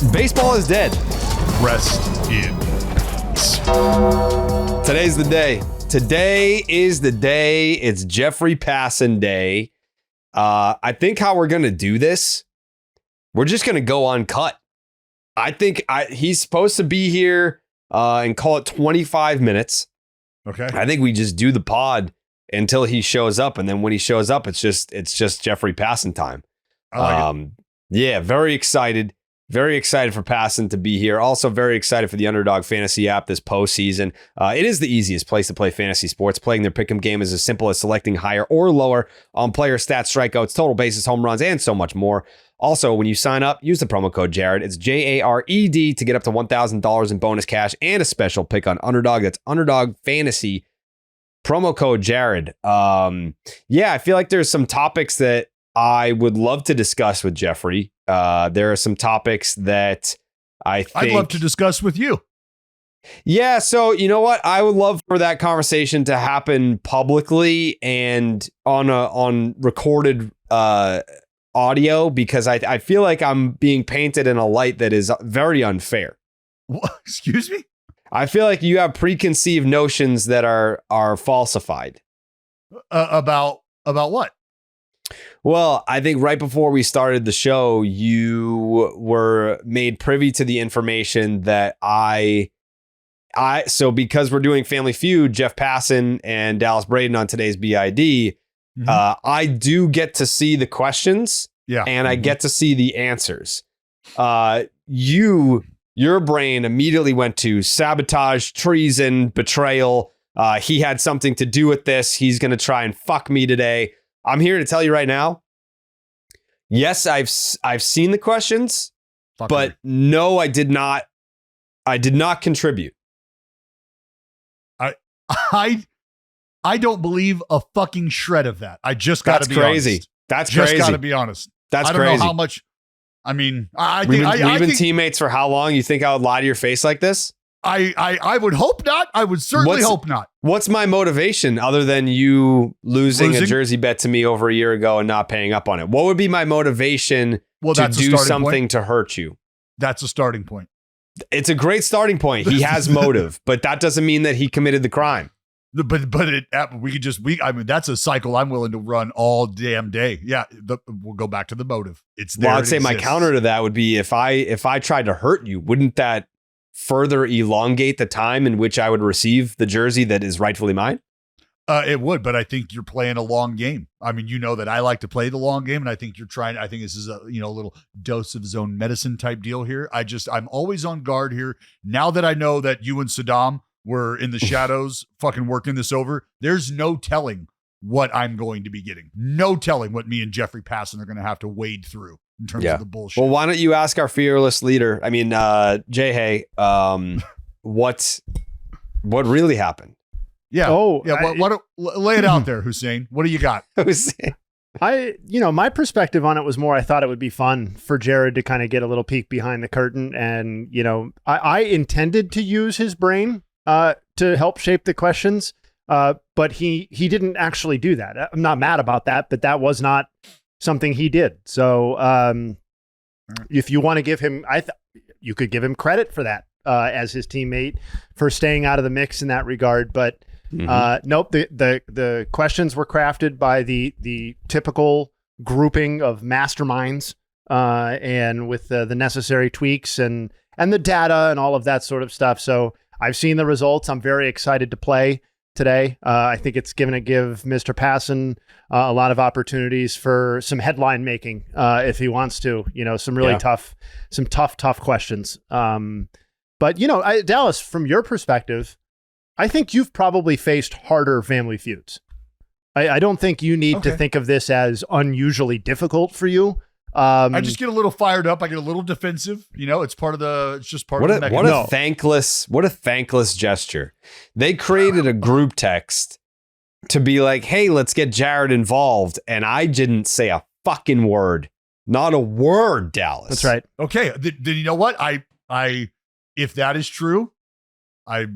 Baseball is dead. Rest in peace. Today's the day. Today is the day. It's Jeffrey Passan Day. I think how we're going to do this, we're just going to go uncut. I think he's supposed to be here and call it 25 minutes. Okay. I think we just do the pod until he shows up. And then when he shows up, it's just Jeffrey Passan time. I like it. Yeah, very excited. Very excited for Passan to be here. Also very excited for the Underdog Fantasy app this postseason. It is the easiest place to play fantasy sports. Playing their pick'em game is as simple as selecting higher or lower on player stats, strikeouts, total bases, home runs, and so much more. Also, when you sign up, use the promo code Jared. It's JARED to get up to $1,000 in bonus cash and a special pick on Underdog. That's Underdog Fantasy. Promo code Jared. Yeah, I feel like there's some topics that I would love to discuss with Jeffrey. There are some topics that I'd love to discuss with you. Yeah, so you know what? I would love for that conversation to happen publicly and on recorded audio, because I feel like I'm being painted in a light that is very unfair. What? Excuse me? I feel like you have preconceived notions that are falsified. About what? Well, I think right before we started the show, you were made privy to the information that so because we're doing Family Feud, Jeff Passan and Dallas Braden on today's BID, I do get to see the questions, and I get to see the answers. Your brain immediately went to sabotage, treason, betrayal. He had something to do with this. He's going to try and fuck me today. I'm here to tell you right now. Yes, I've seen the questions, but no, I did not. I did not contribute. I don't believe a fucking shred of that. I just got to be crazy. Honest. That's just crazy. Got to be honest. That's I don't crazy. know how much. I mean, We've been teammates for how long? You think I would lie to your face like this? I would hope not. I would certainly hope not. What's my motivation other than you losing a jersey bet to me over a year ago and not paying up on it? What would be my motivation to do something to hurt you? That's a starting point. It's a great starting point. He has motive, but that doesn't mean that he committed the crime. But I mean, that's a cycle I'm willing to run all damn day. Yeah. We'll go back to the motive. It's there. Well, I'd say my counter to that would be if I tried to hurt you, wouldn't that further elongate the time in which I would receive the jersey that is rightfully mine? It would, but I think you're playing a long game. I mean, you know that I like to play the long game, and I think I think this is a little dose of his own medicine type deal here. I'm always on guard here. Now that I know that you and Saddam were in the shadows fucking working this over, there's no telling what I'm going to be getting. No telling what me and Jeffrey Passan are going to have to wade through in terms of the bullshit. Well, why don't you ask our fearless leader? I mean, Jayhay, what really happened? Yeah. What lay it out there, Hussein. What do you got? Hussein. My perspective on it was more, I thought it would be fun for Jared to kind of get a little peek behind the curtain. And, I intended to use his brain to help shape the questions. But he didn't actually do that. I'm not mad about that, but that was not something he did. So if you want to give him, you could give him credit for that as his teammate for staying out of the mix in that regard. But nope, the questions were crafted by the typical grouping of masterminds and with the necessary tweaks and the data and all of that sort of stuff. So I've seen the results. I'm very excited to play today. I think it's going to give Mr. Passan a lot of opportunities for some headline making if he wants to. Some really tough questions. But Dallas, from your perspective, I think you've probably faced harder Family Feuds. I don't think you need to think of this as unusually difficult for you. I just get a little fired up. I get a little defensive. It's part of the mechanism. What a thankless gesture. They created a group text to be like, hey, let's get Jared involved. And I didn't say a fucking word. Not a word, Dallas. That's right. Okay. Then you know what? If that is true, I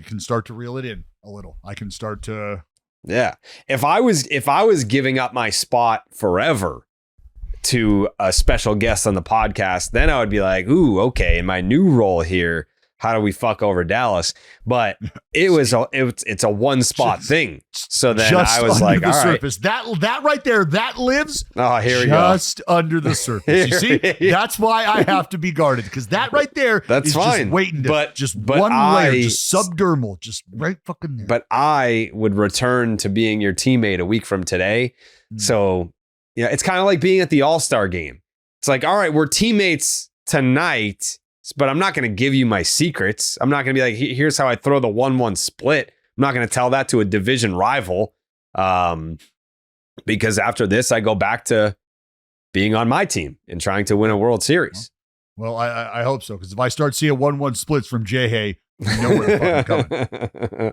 can start to reel it in a little. I can start to. Yeah. If I was giving up my spot forever, to a special guest on the podcast, then I would be like, ooh, okay, in my new role here, how do we fuck over Dallas? But it's a one spot thing. So then I was like, all right. Surface. That right there, that lives here we just under the surface. You see? That's why I have to be guarded, because that right there is fine. Just waiting to but one layer, just subdermal, just right fucking there. But I would return to being your teammate a week from today. So yeah, it's kind of like being at the All-Star game. It's like, all right, we're teammates tonight, but I'm not going to give you my secrets. I'm not going to be like, here's how I throw the 1-1 split. I'm not going to tell that to a division rival, because after this, I go back to being on my team and trying to win a World Series. Well, I hope so, because if I start seeing 1-1 splits from Jayhay, you know where I'm coming.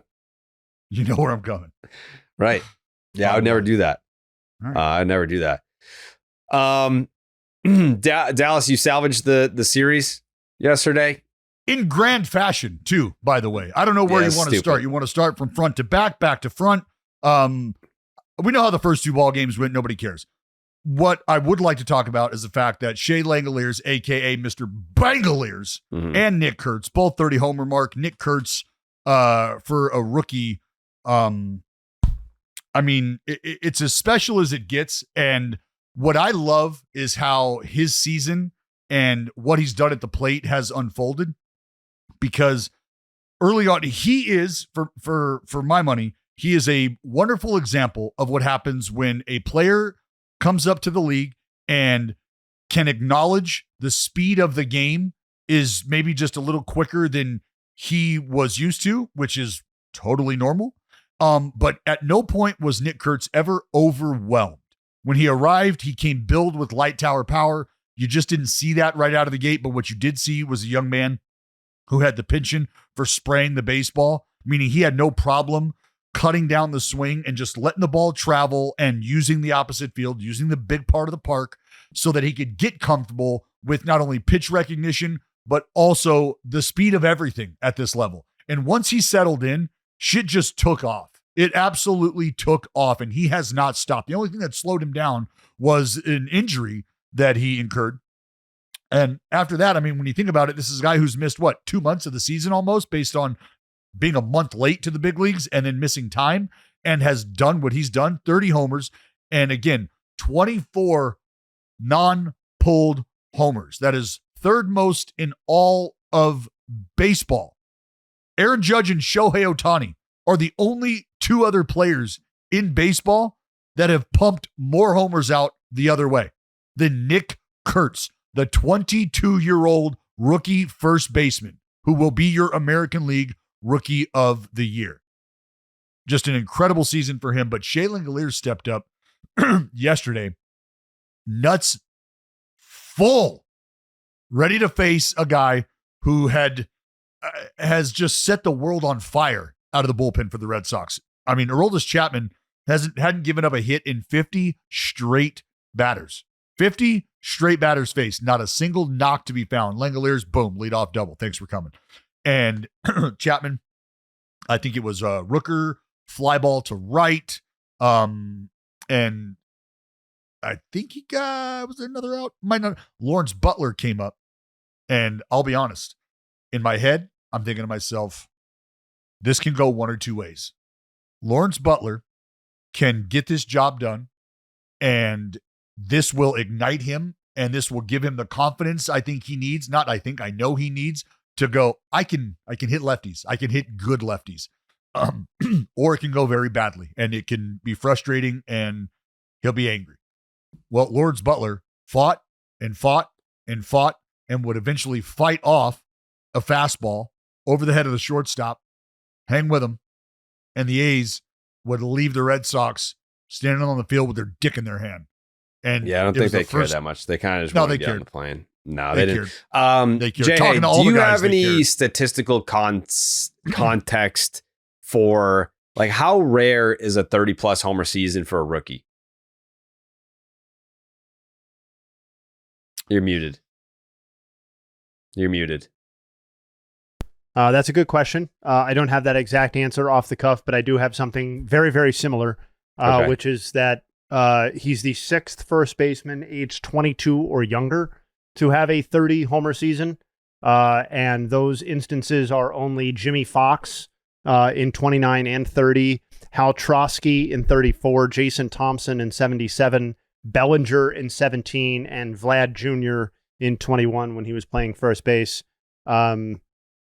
You know where I'm coming. Right. Yeah, I would never do that. Right. I'd never do that. Dallas, you salvaged the series yesterday in grand fashion too, by the way. I don't know where you want to start. You want to start from front to back to front. We know how the first two ball games went. Nobody cares. What I would like to talk about is the fact that MASSIVE, aka Mr. BANGeliers, and Nick Kurtz, both 30 homer mark. Nick Kurtz, for a rookie, I mean, it's as special as it gets. And what I love is how his season and what he's done at the plate has unfolded, because early on, he is, for my money, he is a wonderful example of what happens when a player comes up to the league and can acknowledge the speed of the game is maybe just a little quicker than he was used to, which is totally normal. But at no point was Nick Kurtz ever overwhelmed. When he arrived, he came built with light tower power. You just didn't see that right out of the gate. But what you did see was a young man who had the penchant for spraying the baseball, meaning he had no problem cutting down the swing and just letting the ball travel and using the opposite field, using the big part of the park so that he could get comfortable with not only pitch recognition, but also the speed of everything at this level. And once he settled in, shit just took off. It absolutely took off, and he has not stopped. The only thing that slowed him down was an injury that he incurred. And after that, I mean, when you think about it, this is a guy who's missed, 2 months of the season almost, based on being a month late to the big leagues and then missing time, and has done what he's done, 30 homers. And again, 24 non-pulled homers. That is third most in all of baseball. Aaron Judge and Shohei Ohtani are the only two other players in baseball that have pumped more homers out the other way than Nick Kurtz, the 22-year-old rookie first baseman who will be your American League Rookie of the Year. Just an incredible season for him. But BANGeliers stepped up yesterday, nuts full, ready to face a guy who has just set the world on fire out of the bullpen for the Red Sox. I mean, Aroldis Chapman hadn't given up a hit in 50 straight batters. 50 straight batters faced, not a single knock to be found. BANGeliers, boom, leadoff double. Thanks for coming. And Chapman, I think it was Rooker, fly ball to right. And I think was there another out? Might not. Lawrence Butler came up. And I'll be honest, in my head, I'm thinking to myself, this can go one or two ways. Lawrence Butler can get this job done, and this will ignite him, and this will give him the confidence I think he needs. I know he needs to go, I can hit lefties. I can hit good lefties. Or it can go very badly, and it can be frustrating, and he'll be angry. Well, Lawrence Butler fought and fought and fought and would eventually fight off a fastball over the head of the shortstop, hang with him, and the A's would leave the Red Sox standing on the field with their dick in their hand. And yeah, I don't think they care that much. They kind of just want to get on the plane. No, they didn't. They cared. Jayhay, do you have any statistical context for like how rare is a 30-plus homer season for a rookie? You're muted. That's a good question. I don't have that exact answer off the cuff, but I do have something very, very similar, which is that He's the 6th first baseman aged 22 or younger to have a 30 homer season. And those instances are only Jimmy Fox in 29 and 30, Hal Trotsky in 34, Jason Thompson in 77, Bellinger in 17, and Vlad Jr. in 21 when he was playing first base. So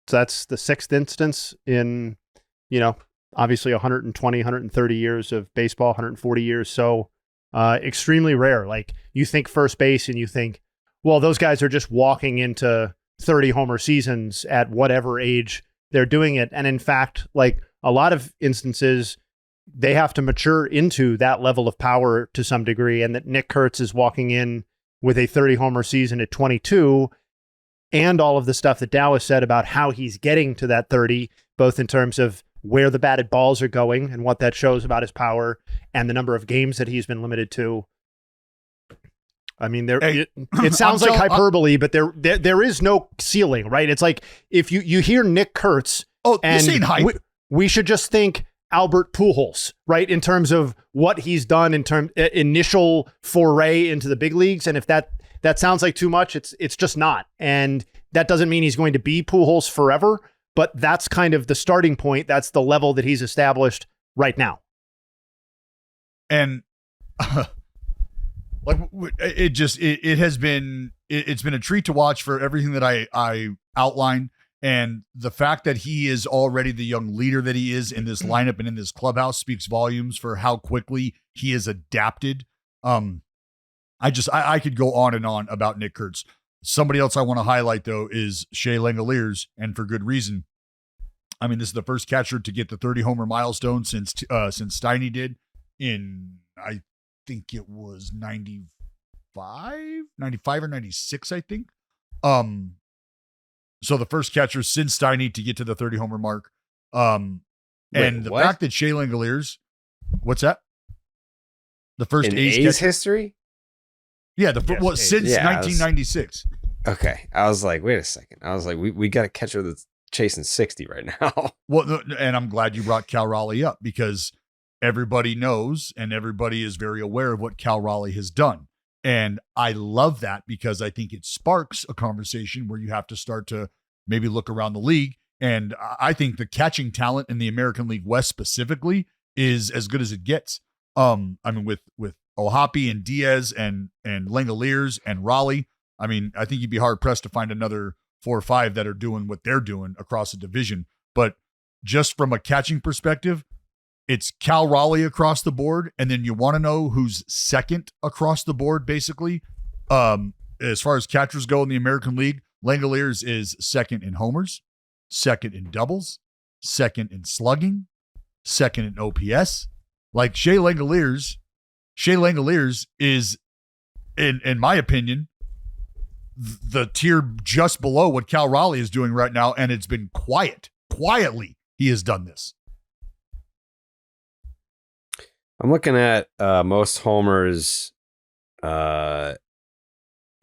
that's the 6th instance in, obviously 120, 130 years of baseball, 140 years. So extremely rare. Like, you think first base and you think, well, those guys are just walking into 30 homer seasons at whatever age they're doing it. And in fact, like a lot of instances, they have to mature into that level of power to some degree. And that Nick Kurtz is walking in with a 30 homer season at 22, and all of the stuff that Dallas said about how he's getting to that 30, both in terms of where the batted balls are going and what that shows about his power and the number of games that he's been limited to. I mean, it sounds like hyperbole, but there is no ceiling, right? It's like if you hear Nick Kurtz, this ain't hype. We should just think Albert Pujols, right? In terms of what he's done in initial foray into the big leagues. And if that sounds like too much, it's just not. And that doesn't mean he's going to be Pujols forever, but that's kind of the starting point. That's the level that he's established right now. And like it's been a treat to watch for everything that I outlined. And the fact that he is already the young leader that he is in this lineup and in this clubhouse speaks volumes for how quickly he has adapted. I could go on and on about Nick Kurtz. Somebody else I want to highlight, though, is Jayhay Nuggs, and for good reason. I mean, this is the first catcher to get the 30 homer milestone since Steiny did in, I think it was 95 or 96, I think. So the first catcher since Steiny to get to the 30 homer mark. And the fact that Jayhay Nuggs, what's that? The first in A's history? Yeah, since 1996. Okay. I was like, wait a second. I was like, we got a catcher that's chasing 60 right now. Well, and I'm glad you brought Cal Raleigh up, because everybody knows and everybody is very aware of what Cal Raleigh has done. And I love that, because I think it sparks a conversation where you have to start to maybe look around the league. And I think the catching talent in the American League West specifically is as good as it gets. I mean, with Ohapi and Diaz and Langoliers and Raleigh, I mean, I think you'd be hard pressed to find another 4 or 5 that are doing what they're doing across the division. But just from a catching perspective, it's Cal Raleigh across the board. And then you want to know who's second across the board, basically. As far as catchers go in the American League, Langoliers is second in homers, second in doubles, second in slugging, second in OPS. Like Jayhay Nuggs is, in my opinion, the tier just below what Cal Raleigh is doing right now. And it's been quietly he has done this. I'm looking at most homers by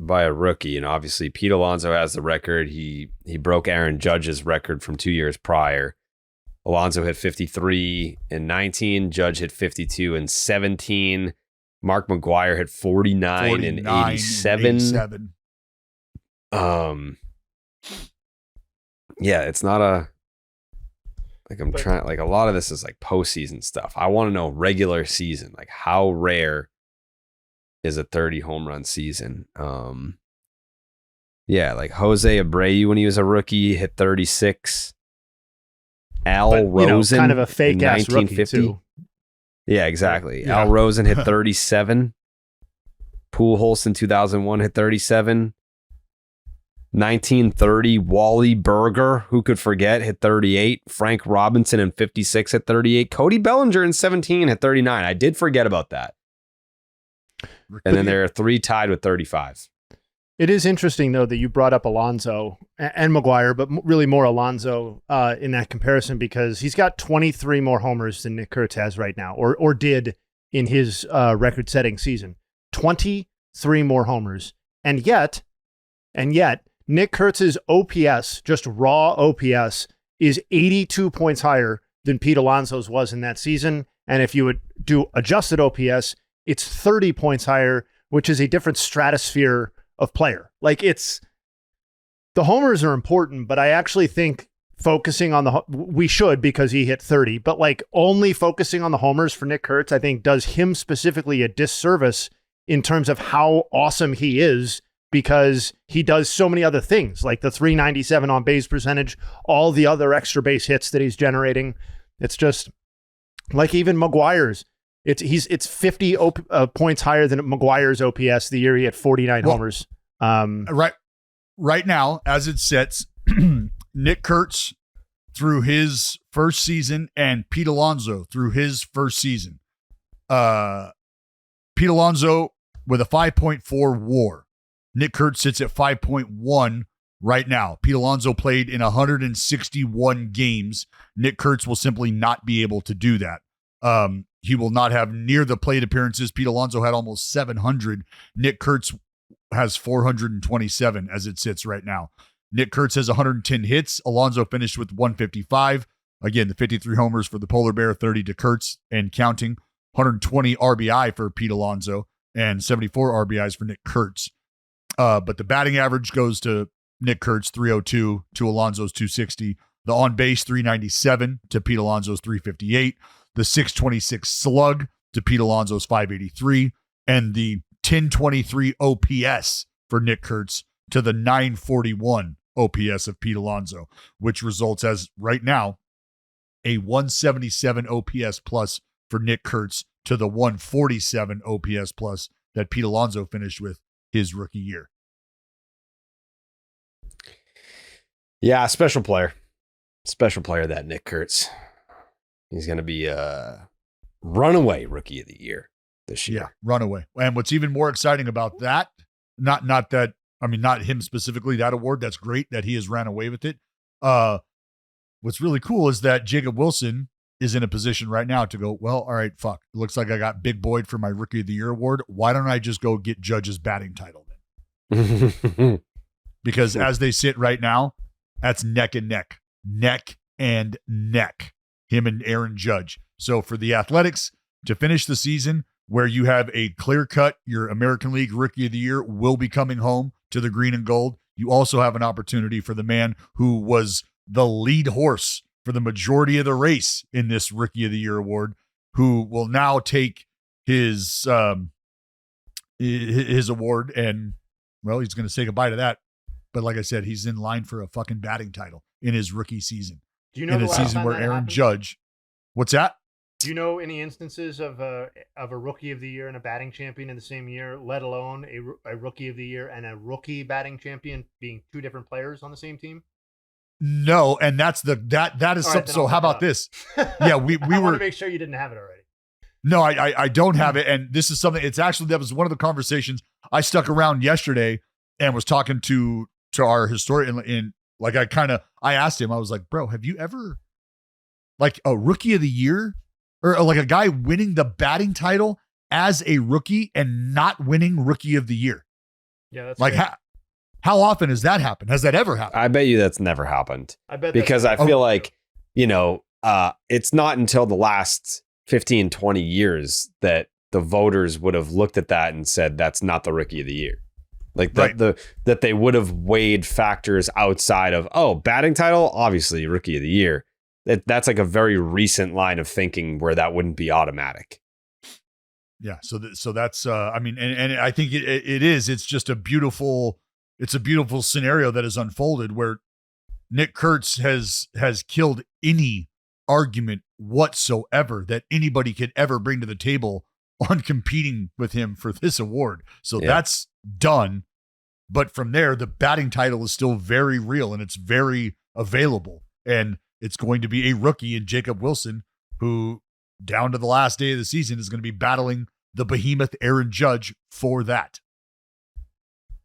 a rookie, and obviously Pete Alonso has the record. He broke Aaron Judge's record from 2 years prior. Alonso hit 53 in 19. Judge hit 52 in 17. Mark McGwire hit 49 in 87. Yeah, it's not a. Like I'm trying, like a lot of this is like postseason stuff. I want to know regular season, like how rare is a 30 home run season? Yeah, like Jose Abreu when he was a rookie hit 36. Al Rosen, kind of a fake ass rookie too. Yeah, exactly. Yeah. Al Rosen hit 37. Pujols in 2001 hit 37. 1930, Wally Berger, who could forget, hit 38. Frank Robinson in 56 hit 38. Cody Bellinger in 17 hit 39. I did forget about that. And then there are 3 tied with 35. It is interesting, though, that you brought up Alonso and McGwire, but really more Alonso in that comparison, because he's got 23 more homers than Nick Kurtz has right now, or did in his record-setting season. 23 more homers. And yet, Nick Kurtz's OPS, just raw OPS, is 82 points higher than Pete Alonso's was in that season. And if you would do adjusted OPS, it's 30 points higher, which is a different stratosphere of player. Like the homers are important, but I actually think focusing on we should, because he hit 30, but like only focusing on the homers for Nick Kurtz, I think does him specifically a disservice in terms of how awesome he is, because he does so many other things, like the 397 on base percentage, all the other extra base hits that he's generating. It's just like even McGuire's. It's 50 points higher than McGuire's OPS the year he had 49 homers. Right now, as it sits, Nick Kurtz through his first season and Pete Alonso through his first season. Pete Alonso with a 5.4 WAR. Nick Kurtz sits at 5.1 right now. Pete Alonso played in 161 games. Nick Kurtz will simply not be able to do that. He will not have near the plate appearances. Pete Alonso had almost 700. Nick Kurtz has 427 as it sits right now. Nick Kurtz has 110 hits. Alonso finished with 155. Again, the 53 homers for the Polar Bear, 30 to Kurtz and counting. 120 RBI for Pete Alonso and 74 RBIs for Nick Kurtz. But the batting average goes to Nick Kurtz, 302, to Alonso's 260. The on-base, 397 to Pete Alonso's 358. The 626 slug to Pete Alonso's 583. And the 1023 OPS for Nick Kurtz to the 941 OPS of Pete Alonso, which results as right now a 177 OPS plus for Nick Kurtz to the 147 OPS plus that Pete Alonso finished with his rookie year. Yeah, special player. Special player, that Nick Kurtz. He's going to be a runaway rookie of the year this year. Yeah, runaway. And what's even more exciting about that, not him specifically, that award, that's great that he has ran away with it. What's really cool is that Jacob Wilson is in a position right now to go, well, all right, fuck. It looks like I got Big Boyd for my Rookie of the Year award. Why don't I just go get Judge's batting title then? Because as they sit right now, that's neck and neck. Neck and neck. Him and Aaron Judge. So for the Athletics to finish the season where you have a clear cut, your American League Rookie of the Year will be coming home to the green and gold. You also have an opportunity for the man who was the lead horse for the majority of the race in this Rookie of the Year award, who will now take his award and, well, he's going to say goodbye to that. But like I said, he's in line for a fucking batting title in his rookie season. Do you know in a season where Aaron Judge, what's that? Do you know any instances of a Rookie of the Year and a batting champion in the same year, let alone a Rookie of the Year and a rookie batting champion being two different players on the same team? No, and that is something. So how about this? Yeah, we I were want to make sure you didn't have it already. No, I don't have it, and this is something. It's actually, that was one of the conversations I stuck around yesterday and was talking to our historian. In like I asked him, I was like, bro, have you ever like a Rookie of the Year or like a guy winning the batting title as a rookie and not winning Rookie of the Year? Yeah, that's like how often has that happened? Has that ever happened? I bet you that's never happened. I bet because I feel like, it's not until the last 15, 20 years that the voters would have looked at that and said, that's not the Rookie of the Year. Like that they would have weighed factors outside of, batting title, obviously Rookie of the Year. That's like a very recent line of thinking where that wouldn't be automatic. Yeah. So that's, and I think it is, it's just a beautiful scenario that has unfolded where Nick Kurtz has killed any argument whatsoever that anybody could ever bring to the table on competing with him for this award. So that's done. But from there, the batting title is still very real and it's very available. And it's going to be a rookie in Jacob Wilson, who down to the last day of the season is going to be battling the behemoth Aaron Judge for that.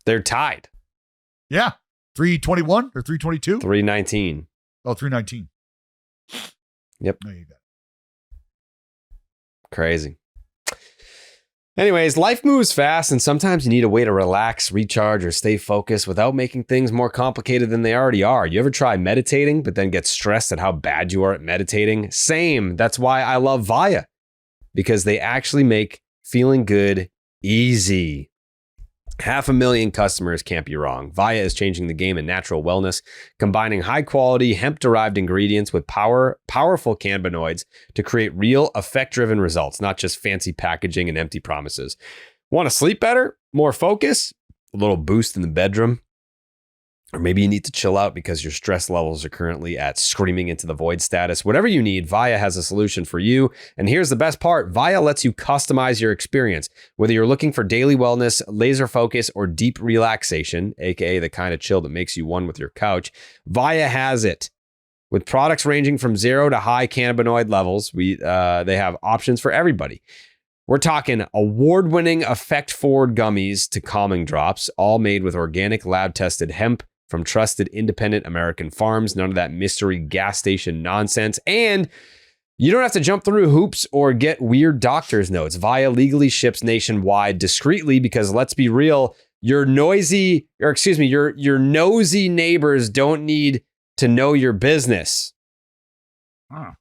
They're tied. Yeah. 321 or 322? 319. Oh, 319. Yep. There you go. Crazy. Anyways, life moves fast, and sometimes you need a way to relax, recharge, or stay focused without making things more complicated than they already are. You ever try meditating, but then get stressed at how bad you are at meditating? Same. That's why I love Vaya, because they actually make feeling good, easy. 500,000 customers can't be wrong. Via is changing the game in natural wellness, combining high-quality hemp-derived ingredients with powerful cannabinoids to create real, effect-driven results, not just fancy packaging and empty promises. Want to sleep better? More focus? A little boost in the bedroom? Or maybe you need to chill out because your stress levels are currently at screaming into the void status. Whatever you need, Via has a solution for you. And here's the best part. Via lets you customize your experience. Whether you're looking for daily wellness, laser focus, or deep relaxation, aka the kind of chill that makes you one with your couch, Via has it. With products ranging from 0 to high cannabinoid levels, they have options for everybody. We're talking award-winning effect-forward gummies to calming drops, all made with organic lab-tested hemp from trusted independent American farms. None of that mystery gas station nonsense. And you don't have to jump through hoops or get weird doctor's notes. Via legally ships nationwide discreetly because, let's be real, your nosy neighbors don't need to know your business. Huh.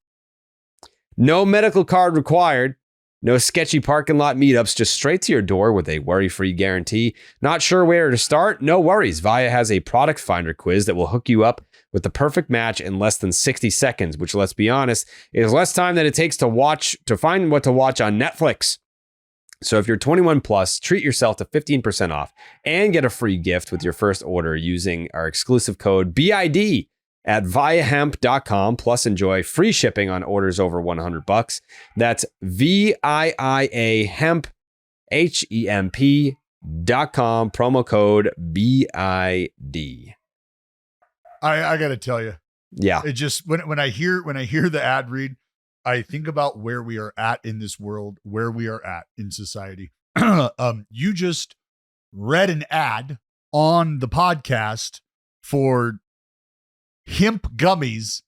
No medical card required. No sketchy parking lot meetups, just straight to your door with a worry-free guarantee. Not sure where to start? No worries. Via has a product finder quiz that will hook you up with the perfect match in less than 60 seconds, which, let's be honest, is less time than it takes to find what to watch on Netflix. So if you're 21 plus, treat yourself to 15% off and get a free gift with your first order using our exclusive code BID at viahemp.com, plus enjoy free shipping on orders over $100. That's VIIA hemp, HEMP.com, promo code BID. I got to tell you, Yeah. it just, when I hear the ad read, I think about where we are at in this world, where we are at in society. You just read an ad on the podcast for hemp gummies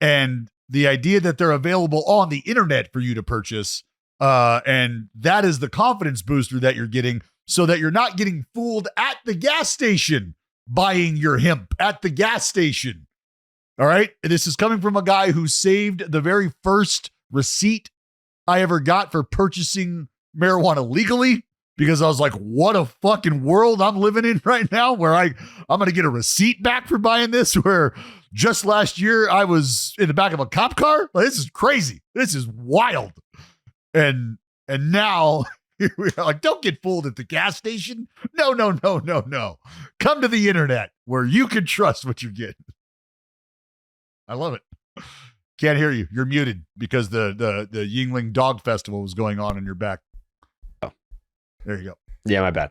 and the idea that they're available on the internet for you to purchase. And that is the confidence booster that you're getting so that you're not getting fooled at the gas station buying your hemp at the gas station. All right. This is coming from a guy who saved the very first receipt I ever got for purchasing marijuana legally, because I was like, what a fucking world I'm living in right now, where I'm going to get a receipt back for buying this, where just last year I was in the back of a cop car. Like, this is crazy. This is wild. And now here we are, like, don't get fooled at the gas station. No. Come to the internet where you can trust what you're getting. I love it. Can't hear you. You're muted because the Yingling Dog Festival was going on in your back. Oh. There you go. Yeah, my bad.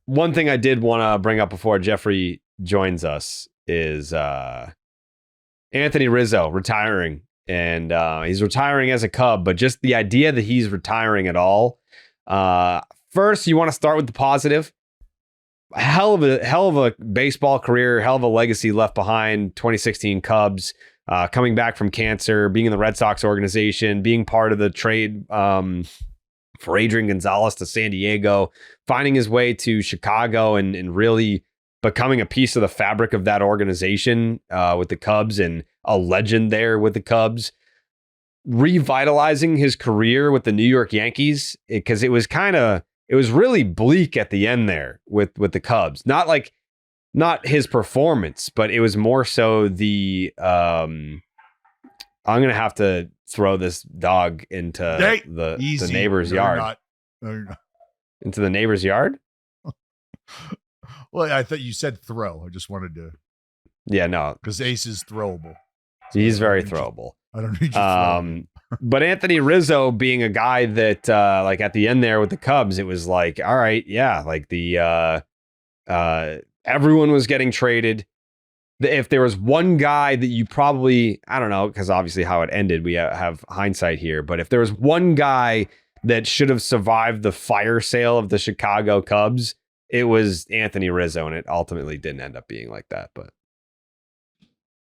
One thing I did want to bring up before Jeffrey joins us is Anthony Rizzo retiring. And he's retiring as a Cub, but just the idea that he's retiring at all. First, you want to start with the positive. Hell of a baseball career, hell of a legacy left behind. 2016 Cubs, coming back from cancer, being in the Red Sox organization, being part of the trade for Adrian Gonzalez to San Diego, finding his way to Chicago and really becoming a piece of the fabric of that organization with the Cubs and a legend there with the Cubs. Revitalizing his career with the New York Yankees, because it was really bleak at the end there with the Cubs. Not his performance, but it was more so the I'm gonna have to throw this dog into the neighbor's yard. Into the neighbor's yard? Well, I thought you said throw. I just wanted to. Yeah, no. Because Ace is throwable. So he's very throwable. I don't need you. But Anthony Rizzo being a guy that like at the end there with the Cubs, it was like, all right, yeah, like the everyone was getting traded. If there was one guy that you probably, I don't know, because obviously how it ended, we have hindsight here, but if there was one guy that should have survived the fire sale of the Chicago Cubs, it was Anthony Rizzo, and it ultimately didn't end up being like that. But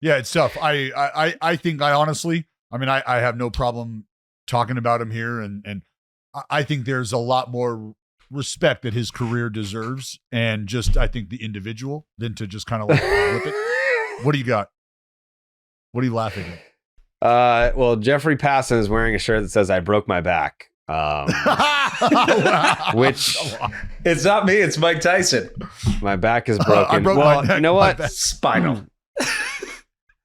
yeah, it's tough. I think I honestly, I mean, I have no problem talking about him here, and I think there's a lot more respect that his career deserves, and just I think the individual than to just kind of like whip it. What do you got? What are you laughing at? Well, Jeffrey Passan is wearing a shirt that says "I broke my back," Wow. Which It's not me. It's Mike Tyson. my back is broken. I broke my neck, you know my what? back. Spinal.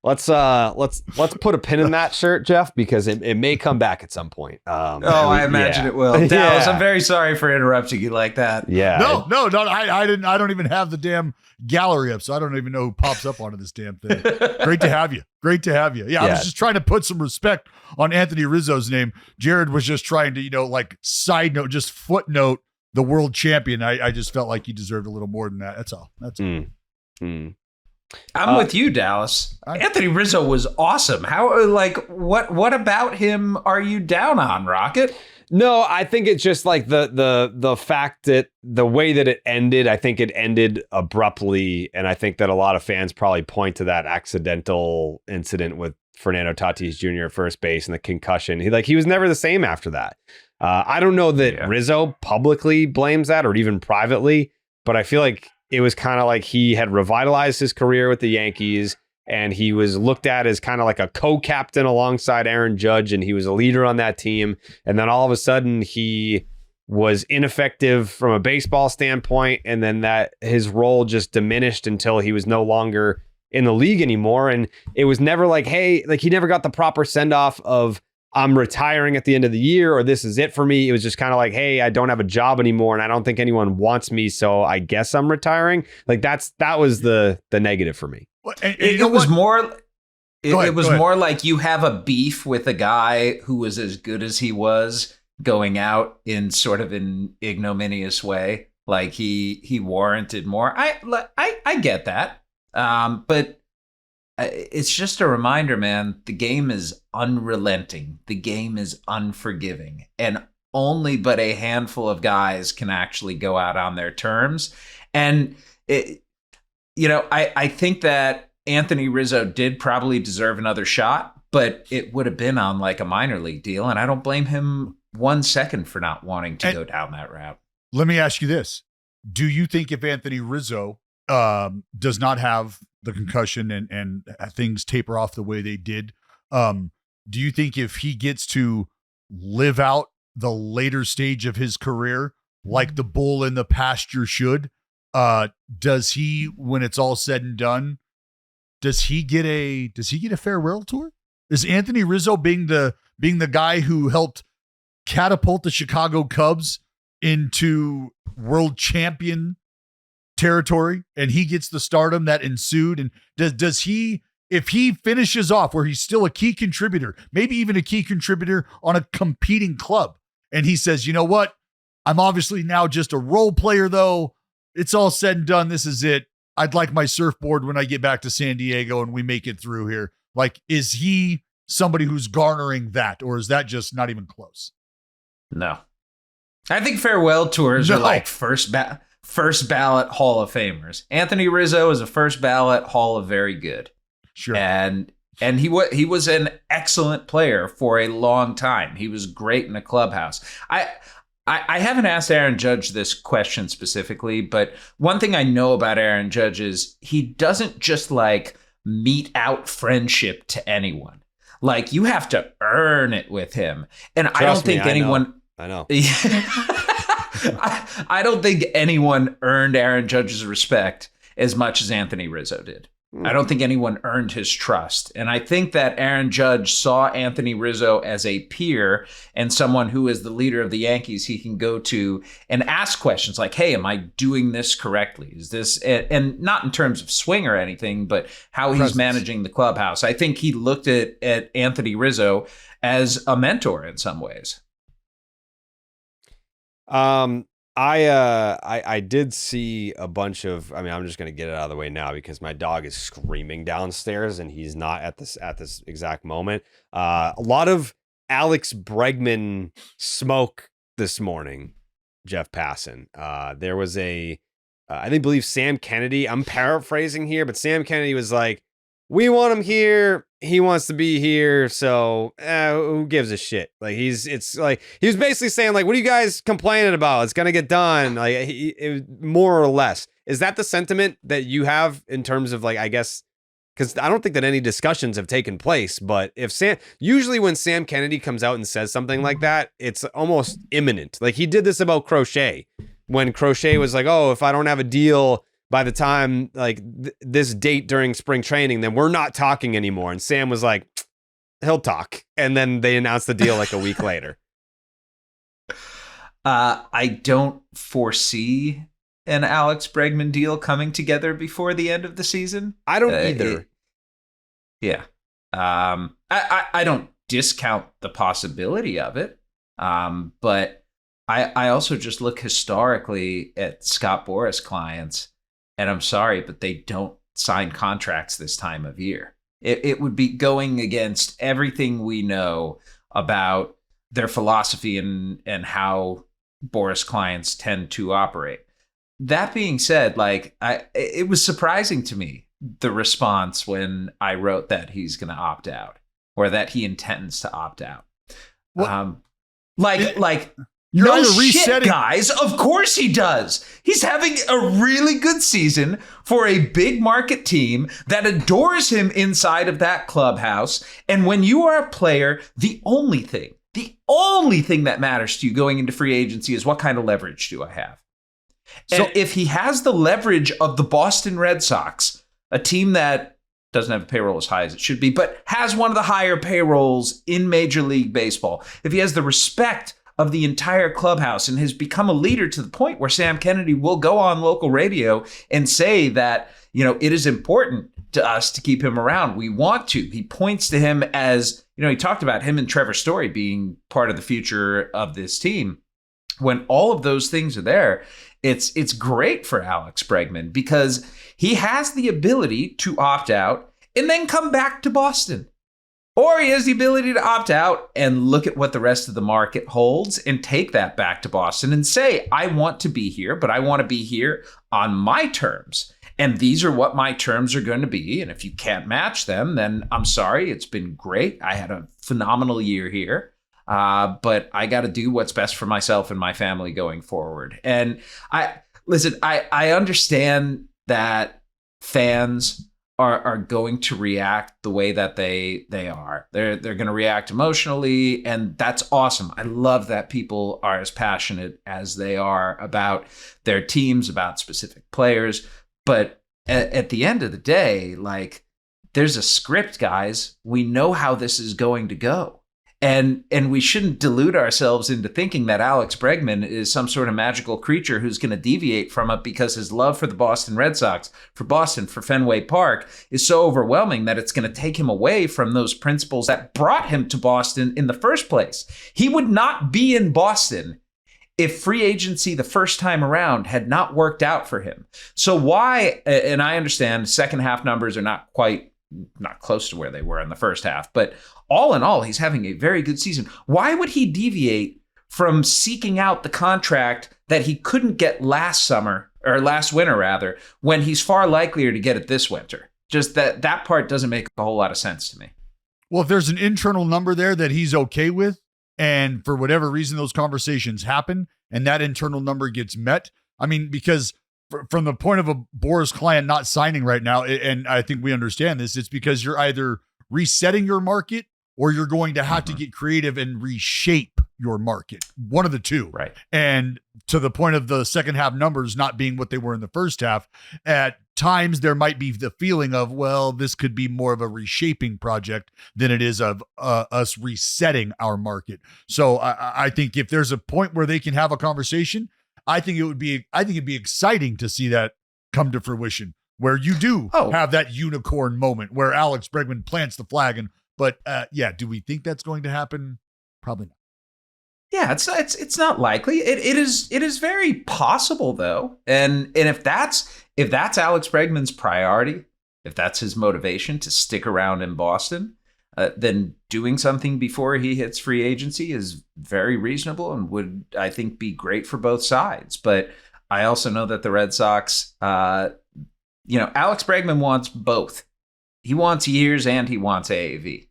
Let's put a pin in that shirt, Jeff, because it may come back at some point. I imagine it will. Dallas, I'm very sorry for interrupting you like that. Yeah. No. I didn't. I don't even have the damn gallery up, so I don't even know who pops up onto this damn thing. Great to have you. Yeah, I was just trying to put some respect on Anthony Rizzo's name. Jared was just trying to, like side note, just footnote the world champion. I just felt like he deserved a little more than that. That's all. I'm with you, Dallas. Anthony Rizzo was awesome. What about him are you down on, Rocket? No, I think it's just like the fact that the way that it ended, I think it ended abruptly. And I think that a lot of fans probably point to that accidental incident with Fernando Tatis Jr. at first base and the concussion. He was never the same after that. I don't know that Rizzo publicly blames that or even privately, but I feel like it was kind of like he had revitalized his career with the Yankees and he was looked at as kind of like a co-captain alongside Aaron Judge, and he was a leader on that team. And then all of a sudden he was ineffective from a baseball standpoint, and then that his role just diminished until he was no longer in the league anymore. And it was never like, hey, like he never got the proper send-off of I'm retiring at the end of the year or this is it for me. It was just kind of like, hey, I don't have a job anymore and I don't think anyone wants me, so I guess I'm retiring. Like that was the negative for me. It was more like you have a beef with a guy who was as good as he was going out in sort of an ignominious way. Like he warranted more. I get that. But it's just a reminder, man, the game is unrelenting. The game is unforgiving. And only but a handful of guys can actually go out on their terms. And, I think that Anthony Rizzo did probably deserve another shot, but it would have been on like a minor league deal. And I don't blame him 1 second for not wanting to go down that route. Let me ask you this. Do you think if Anthony Rizzo does not have the concussion and things taper off the way they did, do you think if he gets to live out the later stage of his career like the bull in the pasture should, does he, when it's all said and done, does he get a farewell tour? Is Anthony Rizzo being the guy who helped catapult the Chicago Cubs into world champion territory, and he gets the stardom that ensued? And does he, if he finishes off where he's still a key contributor, maybe even a key contributor on a competing club, and he says, you know what, I'm obviously now just a role player though, it's all said and done, this is it, I'd like my surfboard when I get back to San Diego and we make it through here. Like, is he somebody who's garnering that, or is that just not even close? No, I think farewell tours are like first ballot Hall of Famers. Anthony Rizzo is a first ballot Hall of Very Good. Sure. And he was an excellent player for a long time. He was great in the clubhouse. I haven't asked Aaron Judge this question specifically, but one thing I know about Aaron Judge is he doesn't just like mete out friendship to anyone. Like, you have to earn it with him. And I don't think anyone... I know. I don't think anyone earned Aaron Judge's respect as much as Anthony Rizzo did. I don't think anyone earned his trust. And I think that Aaron Judge saw Anthony Rizzo as a peer and someone who is the leader of the Yankees he can go to and ask questions like, hey, am I doing this correctly? Is this, and not in terms of swing or anything, but how he's managing the clubhouse. I think he looked at Anthony Rizzo as a mentor in some ways. I did see a bunch of, I mean, I'm just going to get it out of the way now because my dog is screaming downstairs and he's not at this exact moment. A lot of Alex Bregman smoke this morning, Jeff Passan. There was I believe Sam Kennedy, I'm paraphrasing here, but Sam Kennedy was like, we want him here. He wants to be here. So who gives a shit? Like he was basically saying like, what are you guys complaining about? It's going to get done. Like it more or less. Is that the sentiment that you have in terms of like, I guess, because I don't think that any discussions have taken place. But usually when Sam Kennedy comes out and says something like that, it's almost imminent. Like he did this about Crochet when Crochet was like, oh, if I don't have a deal by the time like this date during spring training, then we're not talking anymore. And Sam was like, he'll talk. And then they announced the deal like a week later. I don't foresee an Alex Bregman deal coming together before the end of the season. I don't either. I don't discount the possibility of it. But I also just look historically at Scott Boras clients, and I'm sorry, but they don't sign contracts this time of year. It would be going against everything we know about their philosophy and how Boras clients tend to operate. That being said, like it was surprising to me, the response when I wrote that he's going to opt out or that he intends to opt out. You're no either shit, resetting, guys. Of course he does. He's having a really good season for a big market team that adores him inside of that clubhouse. And when you are a player, the only thing that matters to you going into free agency is what kind of leverage do I have? And if he has the leverage of the Boston Red Sox, a team that doesn't have a payroll as high as it should be, but has one of the higher payrolls in Major League Baseball, if he has the respect of the entire clubhouse and has become a leader to the point where Sam Kennedy will go on local radio and say that, you know, it is important to us to keep him around. We want to. He points to him as, you know, he talked about him and Trevor Story being part of the future of this team. When all of those things are there, it's great for Alex Bregman because he has the ability to opt out and then come back to Boston. Or he has the ability to opt out and look at what the rest of the market holds and take that back to Boston and say, I want to be here, but I want to be here on my terms. And these are what my terms are going to be. And if you can't match them, then I'm sorry. It's been great. I had a phenomenal year here. But I got to do what's best for myself and my family going forward. And I understand that fans are going to react the way that they are. They're going to react emotionally, and that's awesome. I love that people are as passionate as they are about their teams, about specific players. But at the end of the day, like, there's a script, guys. We know how this is going to go. And we shouldn't delude ourselves into thinking that Alex Bregman is some sort of magical creature who's going to deviate from it because his love for the Boston Red Sox, for Boston, for Fenway Park is so overwhelming that it's going to take him away from those principles that brought him to Boston in the first place. He would not be in Boston if free agency the first time around had not worked out for him. So why, and I understand second half numbers are not close to where they were in the first half, but all in all, he's having a very good season. Why would he deviate from seeking out the contract that he couldn't get last winter rather, when he's far likelier to get it this winter? Just that part doesn't make a whole lot of sense to me. Well, if there's an internal number there that he's okay with, and for whatever reason those conversations happen and that internal number gets met, I mean, because from the point of a Boras client not signing right now, and I think we understand this, it's because you're either resetting your market or you're going to have to get creative and reshape your market. One of the two. Right. And to the point of the second half numbers not being what they were in the first half, at times there might be the feeling of, well, this could be more of a reshaping project than it is of us resetting our market. So I think if there's a point where they can have a conversation, I think it'd be exciting to see that come to fruition, where you do have that unicorn moment where Alex Bregman plants the flag. But do we think that's going to happen? Probably not. Yeah, it's not likely. It is very possible though. And if that's Alex Bregman's priority, if that's his motivation to stick around in Boston, then doing something before he hits free agency is very reasonable and would, I think, be great for both sides. But I also know that the Red Sox, Alex Bregman wants both. He wants years and he wants AAV.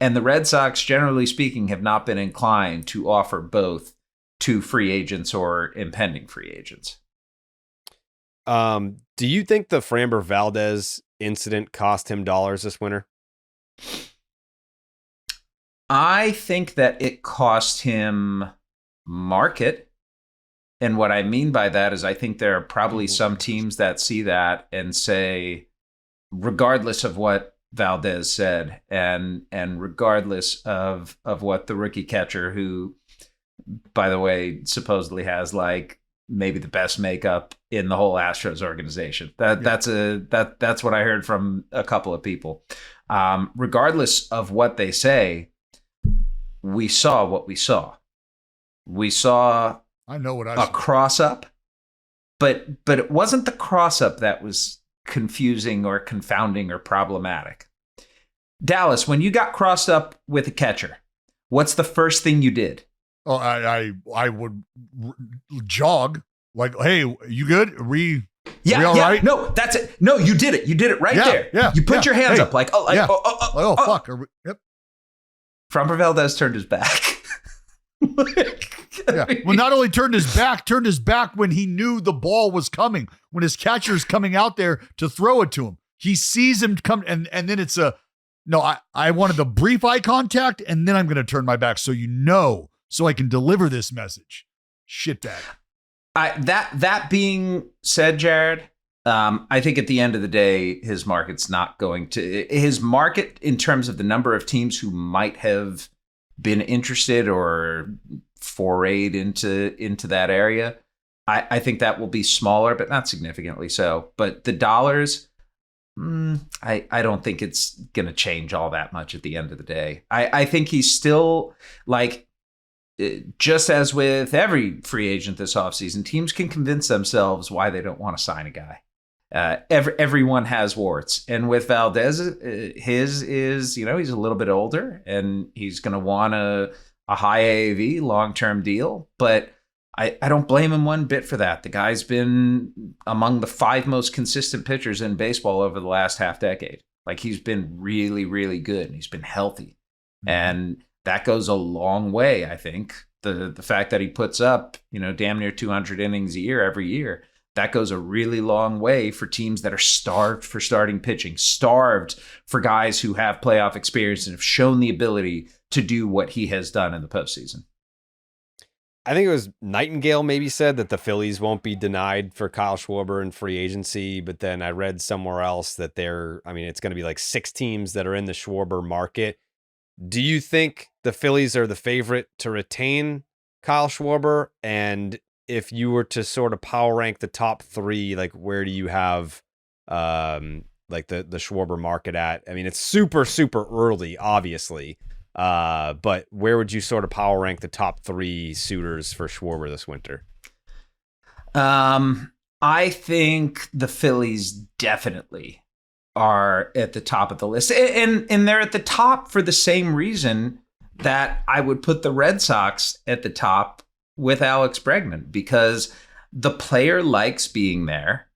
And the Red Sox, generally speaking, have not been inclined to offer both to free agents or impending free agents. Do you think the Framber Valdez incident cost him dollars this winter? I think that it cost him market. And what I mean by that is I think there are probably some teams that see that and say, regardless of what Valdez said and regardless of what the rookie catcher, who, by the way, supposedly has like maybe the best makeup in the whole Astros organization. That's what I heard from a couple of people. Regardless of what they say, we saw what we saw. We saw I know what I a cross up, but it wasn't the cross up that was confusing or confounding or problematic. Dallas, when you got crossed up with a catcher, what's the first thing you did? Oh, I would jog like, hey, you good? We all right? No, that's it. No, you did it. You did it right there. Yeah. You put your hands up like, fuck. Yep. Framber Valdez turned his back. Yeah. Well, not only turned his back when he knew the ball was coming, when his catcher's coming out there to throw it to him. He sees him come, and then it's I wanted the brief eye contact, and then I'm going to turn my back so I can deliver this message. Shitbag. That being said, Jared, I think at the end of the day, his market in terms of the number of teams who might have been interested or forayed into that area, I think that will be smaller, but not significantly so. But the dollars, I don't think it's going to change all that much at the end of the day. I think he's still like, just as with every free agent this offseason, teams can convince themselves why they don't want to sign a guy. Everyone has warts. And with Valdez, his is, he's a little bit older and he's going to want a high AAV long-term deal. But I don't blame him one bit for that. The guy's been among the 5 most consistent pitchers in baseball over the last half decade. Like, he's been really, really good and he's been healthy. Mm-hmm. And that goes a long way, I think. The fact that he puts up, damn near 200 innings a year every year, that goes a really long way for teams that are starved for starting pitching, starved for guys who have playoff experience and have shown the ability to do what he has done in the postseason. I think it was Nightingale maybe said that the Phillies won't be denied for Kyle Schwarber in free agency, but then I read somewhere else that it's going to be like 6 teams that are in the Schwarber market. Do you think the Phillies are the favorite to retain Kyle Schwarber? And if you were to sort of power rank the top 3, like, where do you have like the Schwarber market at? I mean, it's super, super early, obviously. But where would you sort of power rank the top 3 suitors for Schwarber this winter? I think the Phillies definitely are at the top of the list. And they're at the top for the same reason that I would put the Red Sox at the top with Alex Bregman, because the player likes being there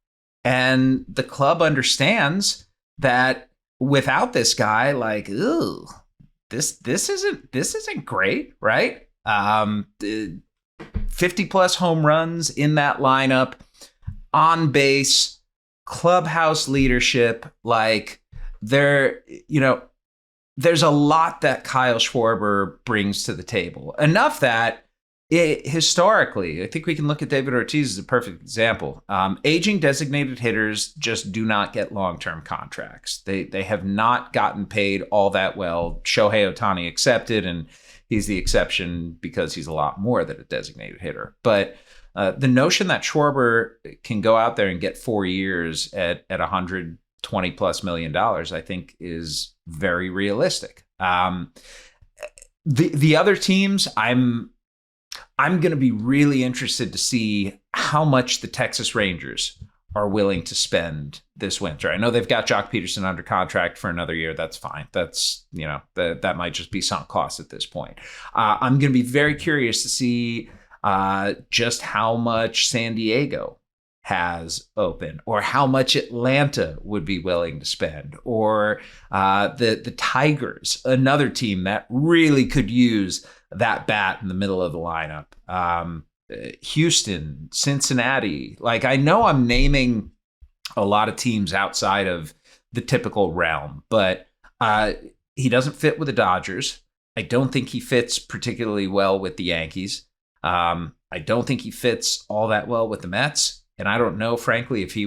and the club understands that without this guy, like, ooh, this isn't great, right? 50 plus home runs in that lineup, on base, clubhouse leadership, like there's a lot that Kyle Schwarber brings to the table. Enough that historically, I think we can look at David Ortiz as a perfect example. Aging designated hitters just do not get long-term contracts. They have not gotten paid all that well. Shohei Ohtani accepted, and he's the exception because he's a lot more than a designated hitter. But the notion that Schwarber can go out there and get 4 years at $120+ million, I think, is very realistic. The other teams, I'm going to be really interested to see how much the Texas Rangers are willing to spend this winter. I know they've got Jock Peterson under contract for another year. That's fine. That's, that might just be sunk cost at this point. I'm going to be very curious to see just how much San Diego has open, or how much Atlanta would be willing to spend, or the Tigers, another team that really could use that bat in the middle of the lineup. Houston, Cincinnati. Like, I know I'm naming a lot of teams outside of the typical realm, but he doesn't fit with the Dodgers. I don't think he fits particularly well with the Yankees. I don't think he fits all that well with the Mets. And I don't know, frankly, if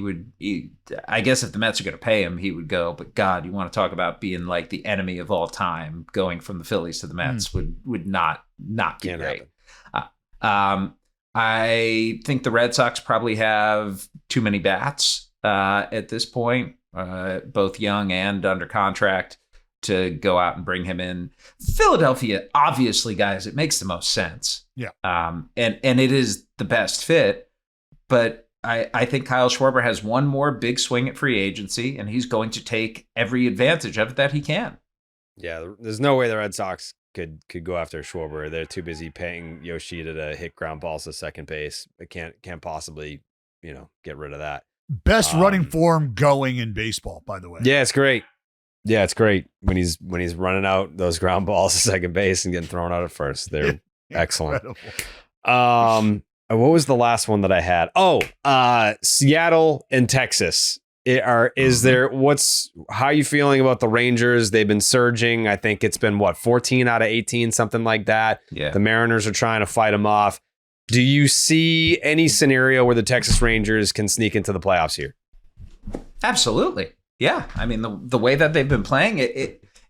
I guess if the Mets are going to pay him, he would go. But God, you want to talk about being like the enemy of all time, going from the Phillies to the Mets would not be great. I think the Red Sox probably have too many bats at this point, both young and under contract, to go out and bring him in. Philadelphia, obviously, guys, it makes the most sense. Yeah. And it is the best fit. But I think Kyle Schwarber has one more big swing at free agency, and he's going to take every advantage of it that he can. Yeah, there's no way the Red Sox could go after Schwarber. They're too busy paying Yoshida to hit ground balls to second base. They can't possibly, get rid of that. Best running form going in baseball, by the way. Yeah, it's great. Yeah, it's great when he's running out those ground balls to second base and getting thrown out at first. They're excellent. What was the last one that I had? Seattle and Texas. How are you feeling about the Rangers? They've been surging. I think it's been 14 out of 18, something like that. Yeah. The Mariners are trying to fight them off. Do you see any scenario where the Texas Rangers can sneak into the playoffs here? Absolutely. Yeah. I mean, the way that they've been playing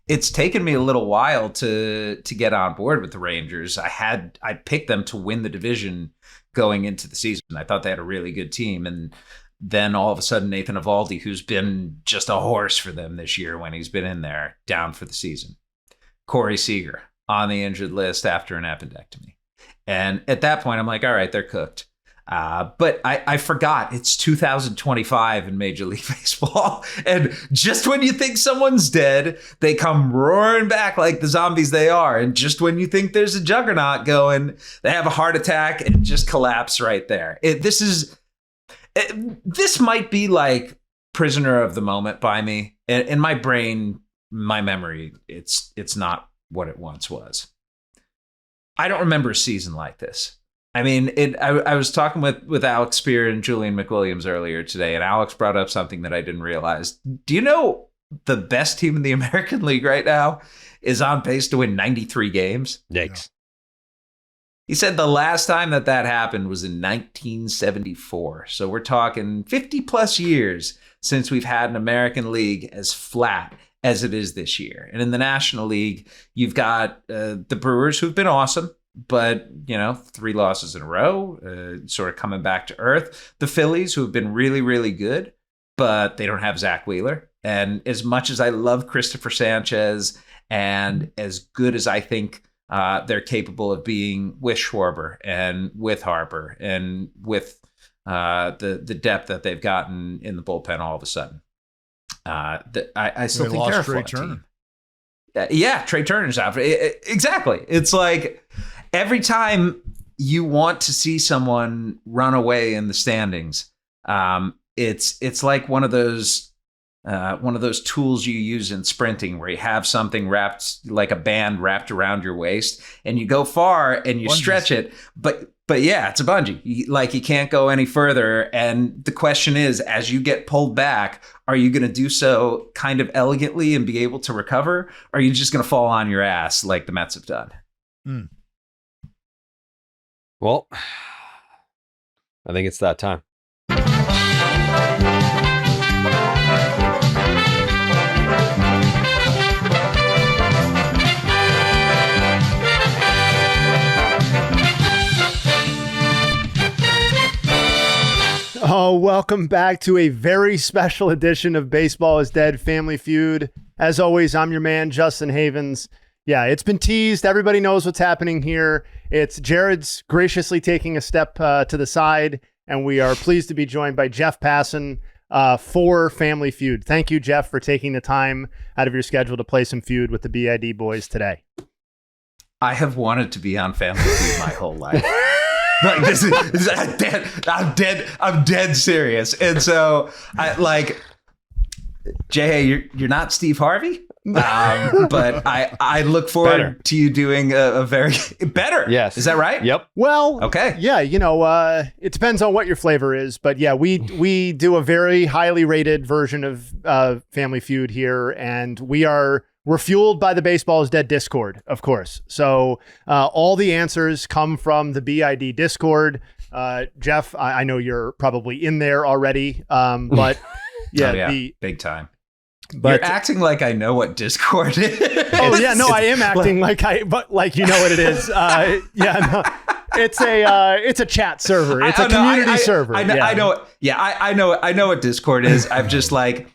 it's taken me a little while to get on board with the Rangers. I picked them to win the division going into the season. I thought they had a really good team. And then all of a sudden, Nathan Eovaldi, who's been just a horse for them this year when he's been in there, down for the season. Corey Seager on the injured list after an appendectomy. And at that point, I'm like, all right, they're cooked. But I forgot it's 2025 in Major League Baseball. And just when you think someone's dead, they come roaring back like the zombies they are. And just when you think there's a juggernaut going, they have a heart attack and just collapse right there. This might be like prisoner of the moment by me. In my brain, my memory, it's not what it once was. I don't remember a season like this. I mean, I was talking with Alex Spear and Julian McWilliams earlier today, and Alex brought up something that I didn't realize. Do you know the best team in the American League right now is on pace to win 93 games? Yikes. He said the last time that happened was in 1974. So we're talking 50 plus years since we've had an American League as flat as it is this year. And in the National League, you've got the Brewers, who've been awesome, but, 3 losses in a row, sort of coming back to earth. The Phillies, who have been really, really good, but they don't have Zach Wheeler. And as much as I love Christopher Sanchez and as good as I think they're capable of being with Schwarber and with Harper and with the depth that they've gotten in the bullpen all of a sudden, I still think they're a flawed team. Yeah, Trey Turner's out. Exactly. It's like every time you want to see someone run away in the standings, it's like one of those tools you use in sprinting where you have something wrapped like a band wrapped around your waist and you go far and you stretch it. But yeah, it's a bungee. You can't go any further. And the question is, as you get pulled back, are you going to do so kind of elegantly and be able to recover? Or are you just going to fall on your ass like the Mets have done? Well, I think it's that time. Oh, welcome back to a very special edition of Baseball is Dead Family Feud. As always, I'm your man, Justin Havens. Yeah, it's been teased. Everybody knows what's happening here. It's Jared's graciously taking a step to the side, and we are pleased to be joined by Jeff Passan for Family Feud. Thank you, Jeff, for taking the time out of your schedule to play some Feud with the BID boys today. I have wanted to be on Family Feud my whole life. Like I'm dead serious. And so Jayhay, you're not Steve Harvey? But I look forward to you doing a very better. Yes. Is that right? Yep. Well, okay. Yeah, it depends on what your flavor is, but yeah, we do a very highly rated version of Family Feud here, and we're fueled by the Baseball is Dead Discord, of course. So all the answers come from the BID Discord. Jeff, I know you're probably in there already, but yeah, big time. But you're acting like I know what Discord is. Oh yeah, no, I am acting like you know what it is. It's a chat server. It's a community server. I know. Yeah, I know what Discord is. I'm just like,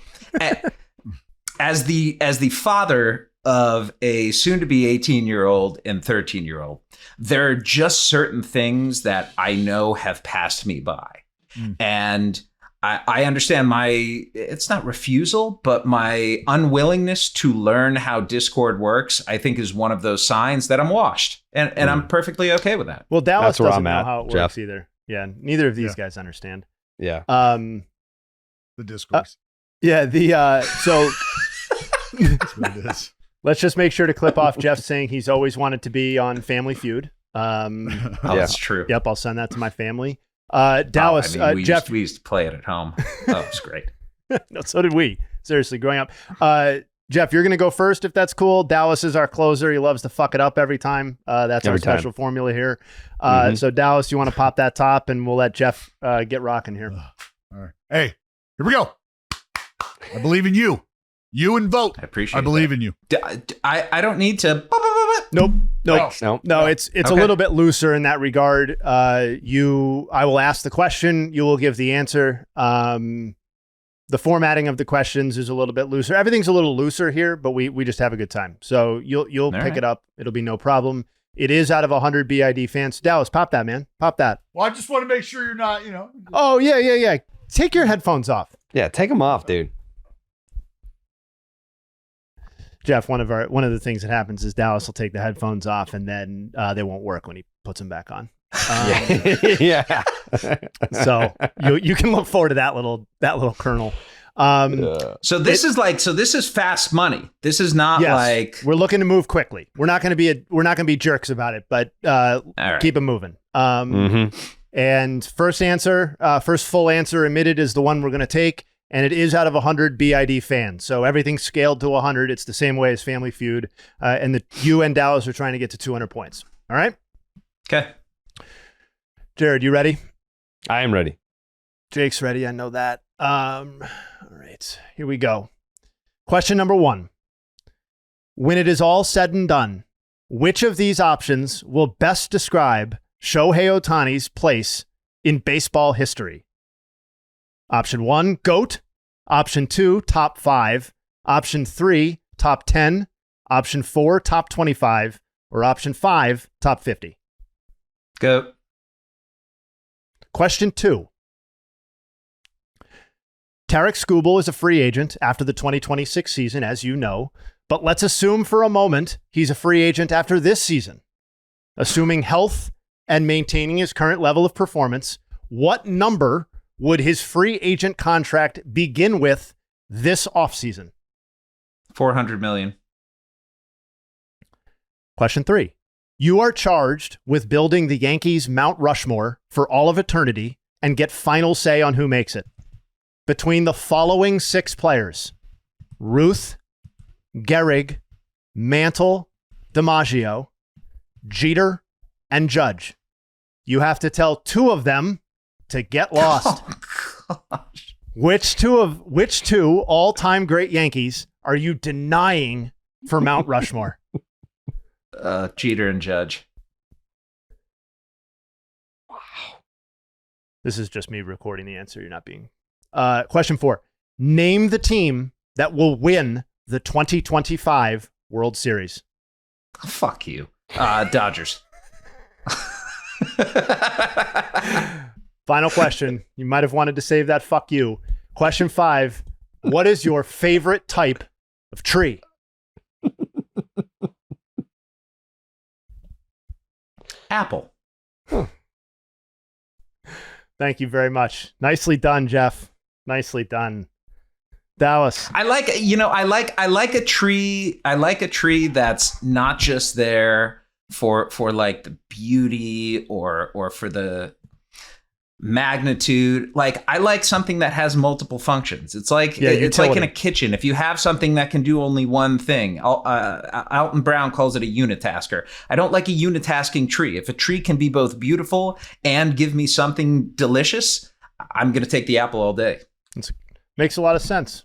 as the father of a soon-to-be 18-year-old and 13-year-old, there are just certain things that I know have passed me by, and I understand it's not refusal, but my unwillingness to learn how Discord works, I think, is one of those signs that I'm washed, and I'm perfectly okay with that. Well, Dallas doesn't know how it works either. Yeah, neither of these guys understand. Yeah. The Discourse. So That's what it is. Let's just make sure to clip off Jeff saying he's always wanted to be on Family Feud. That's true. Yep, I'll send that to my family. Dallas, Jeff, we used to play it at home. Oh, it's great. No, so did we. Seriously, growing up. Jeff, you're going to go first if that's cool. Dallas is our closer. He loves to fuck it up every time. That's our special formula here. So Dallas, you want to pop that top, and we'll let Jeff get rocking here. All right. Hey, here we go. I believe in you. You and vote. I appreciate. I believe in you. I don't need to. Nope. It's a little bit looser in that regard. I will ask the question. You will give the answer. The formatting of the questions is a little bit looser. Everything's a little looser here, but we just have a good time. So you'll pick it up. It'll be no problem. It is out of 100 BID fans. Dallas, pop that, man. Pop that. Well, I just want to make sure you're not, Oh, yeah. Take your headphones off. Yeah, take them off, dude. Jeff, one of the things that happens is Dallas will take the headphones off, and then they won't work when he puts them back on. Yeah. So you can look forward to that little kernel. So this is fast money. This is not like we're looking to move quickly. We're not going to be jerks about it, but keep it moving. And first full answer emitted is the one we're going to take. And it is out of 100 BID fans. So everything's scaled to 100. It's the same way as Family Feud. And you and Dallas are trying to get to 200 points. All right? Okay. Jared, you ready? I am ready. Jake's ready. I know that. All right. Here we go. Question number 1. When it is all said and done, which of these options will best describe Shohei Ohtani's place in baseball history? Option 1, GOAT. Option 2, top 5. Option 3, top 10. Option 4, top 25. Or option 5, top 50. GOAT. Question 2. Tarek Skubal is a free agent after the 2026 season, as you know. But let's assume for a moment he's a free agent after this season. Assuming health and maintaining his current level of performance, what number would his free agent contract begin with this offseason? $400 million. Question 3. You are charged with building the Yankees' Mount Rushmore for all of eternity and get final say on who makes it. Between the following 6 players: Ruth, Gehrig, Mantle, DiMaggio, Jeter, and Judge. You have to tell 2 of them to get lost. Oh, gosh. Which two all-time great Yankees are you denying for Mount Rushmore? Jeter and Judge. Wow. This is just me recording the answer. You're not being. Question 4. Name the team that will win the 2025 World Series. Fuck you. Dodgers. Final question. You might have wanted to save that. Fuck you. Question 5. What is your favorite type of tree? Apple. Thank you very much. Nicely done, Jeff. Nicely done. Dallas. I like a tree. I like a tree that's not just there for like the beauty or for the magnitude. Like, I like something that has multiple functions. It's like it's like in a kitchen. If you have something that can do only one thing, Alton Brown calls it a unitasker. I don't like a unitasking tree. If a tree can be both beautiful and give me something delicious, I'm going to take the apple all day. Makes a lot of sense.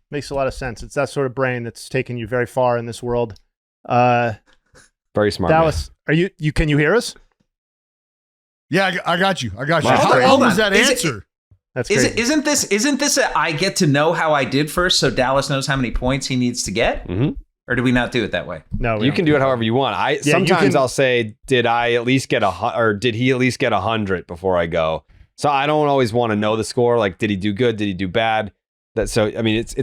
Makes a lot of sense. It's that sort of brain that's taken you very far in this world. Very smart. Dallas, man. Can you hear us? Yeah, I got you. Wow. How long was that answer? That's great. Isn't this a I get to know how I did first, so Dallas knows how many points he needs to get? Mm-hmm. Or do we not do it that way? No, you can do it however you want. Sometimes I'll say, did I at least get did he at least get 100 before I go? So I don't always want to know the score. Like, did he do good? Did he do bad? It's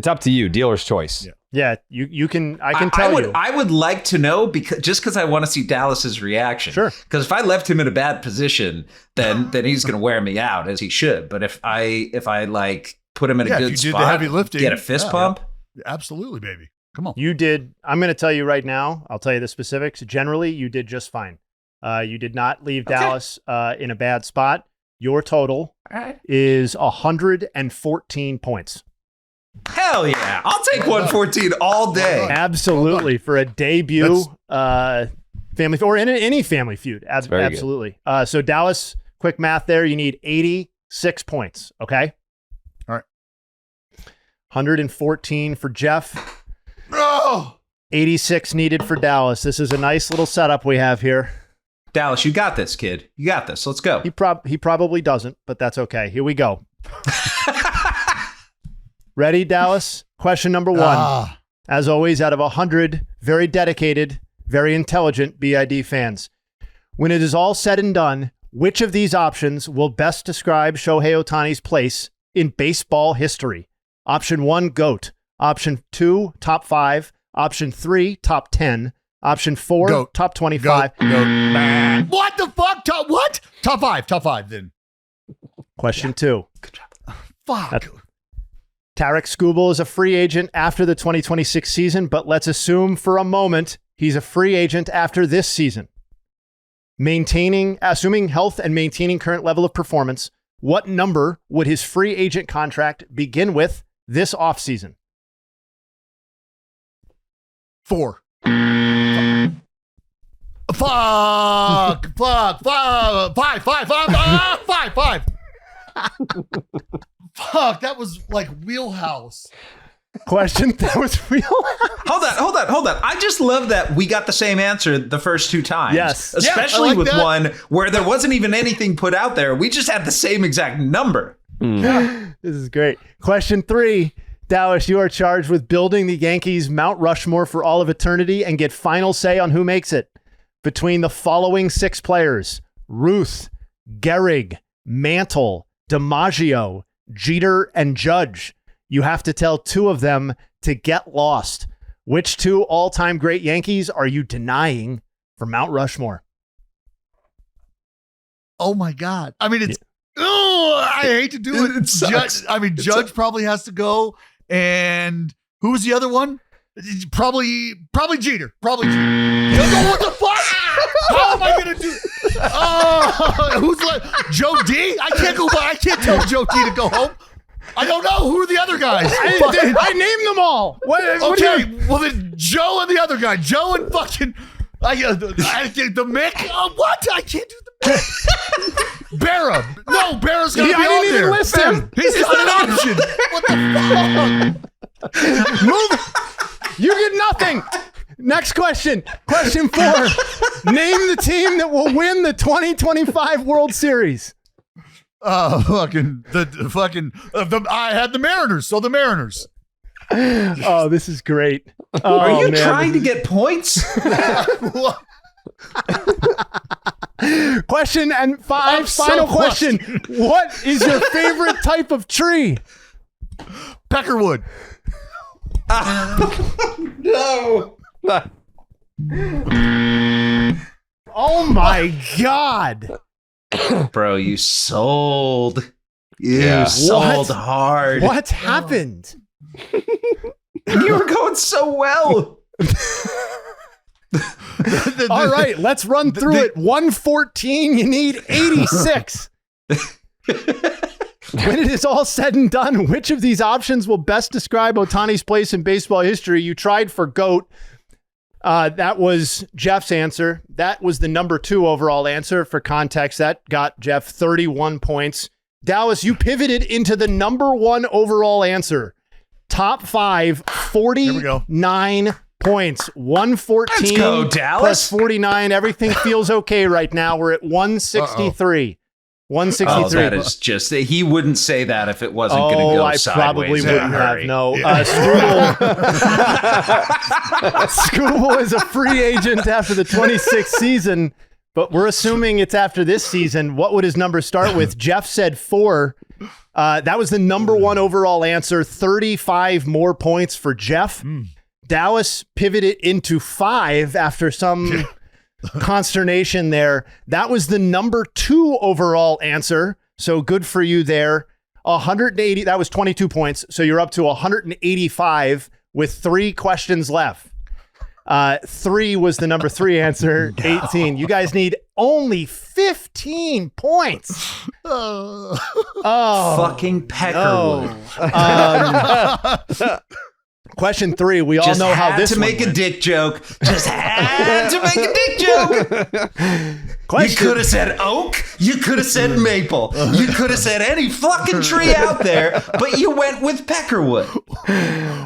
up to you. Dealer's choice. Yeah, you can. I can tell you. I would like to know because I want to see Dallas's reaction. Sure. Because if I left him in a bad position, then he's going to wear me out, as he should. But if I like put him in a good spot, the heavy lifting, get a fist pump. Yeah. Absolutely, baby. Come on. You did. I'm going to tell you right now. I'll tell you the specifics. Generally, you did just fine. You did not leave Dallas in a bad spot. Your total is 114 points. Hell yeah. I'll take 114 all day. Absolutely. For a debut family or in any family feud. Absolutely. So Dallas, quick math there. You need 86 points. Okay. All right. 114 for Jeff. Oh! 86 needed for Dallas. This is a nice little setup we have here. Dallas, you got this, kid. You got this. Let's go. He probably doesn't, but that's okay. Here we go. Ready, Dallas? Question number 1. As always, out of 100 very dedicated, very intelligent BID fans. When it is all said and done, which of these options will best describe Shohei Ohtani's place in baseball history? Option 1, GOAT. Option 2, top 5. Option 3, top 10. Option 4, GOAT. top 25. GOAT. What the fuck? What? Top 5. Top 5 then. Question 2. Good job. Fuck. Tarek Skubal is a free agent after the 2026 season, but let's assume for a moment he's a free agent after this season. Assuming health and maintaining current level of performance, what number would his free agent contract begin with this offseason? 4. Fuck. 5. Fuck, that was like wheelhouse. Question that was real. Hold on. I just love that we got the same answer the first 2 times. Yes. Especially like with that. one where there wasn't even anything put out there. We just had the same exact number. This is great. Question 3. Dallas, you are charged with building the Yankees' Mount Rushmore for all of eternity and get final say on who makes it. Between the following 6 players: Ruth, Gehrig, Mantle, DiMaggio, Jeter, and Judge. You have to tell 2 of them to get lost. Which 2 all-time great Yankees are you denying for Mount Rushmore? Oh my God. I mean, it's, I hate to do it. It sucks. Judge probably has to go. And who was the other one? Probably Jeter. Probably Jeter. What the fuck? How am I going to do? Who's like Joe D? I can't tell Joe D to go home. I don't know. Who are the other guys? I named them all. Okay, well then Joe and the other guy. Joe and fucking the Mick. What? I can't do the Mick. Barra. No, Barra's got to be I on didn't there. even list him. He's not an option. What the fuck? Move. You get nothing. Next question. Question 4. Name the team that will win the 2025 World Series. I had the Mariners, so the Mariners. Oh, this is great. Are you trying to get points? Question and 5, final question. What is your favorite type of tree? Peckerwood. No. Oh my God. Bro, you sold. You sold hard. What happened? You were going so well. All right, let's run through it. 114, you need 86. When it is all said and done, which of these options will best describe Ohtani's place in baseball history? You tried for GOAT. That was Jeff's answer. That was the number 2 overall answer. For context, that got Jeff 31 points. Dallas, you pivoted into the number 1 overall answer. Top 5, 49 points. 114 Let's go, Dallas. plus 49. Everything feels okay right now. We're at 163. 163. Oh, that is just, he wouldn't say that if it wasn't going to go I sideways. Probably wouldn't have. No. Scooble is a free agent after the 26th season, but we're assuming it's after this season. What would his number start with? Jeff said 4. That was the number 1 overall answer. 35 more points for Jeff. Dallas pivoted into 5 after some consternation there. That was the number 2 overall answer. So good for you there. 180. That was 22 points. So you're up to 185 with 3 questions left. 3 was the number 3 answer. 18. You guys need only 15 points. Oh, fucking Peckerwood. No. Question 3. We all know how this to make went. a dick joke. Just had to make a dick joke. You could have said oak. You could have said maple. You could have said any fucking tree out there, but you went with Peckerwood.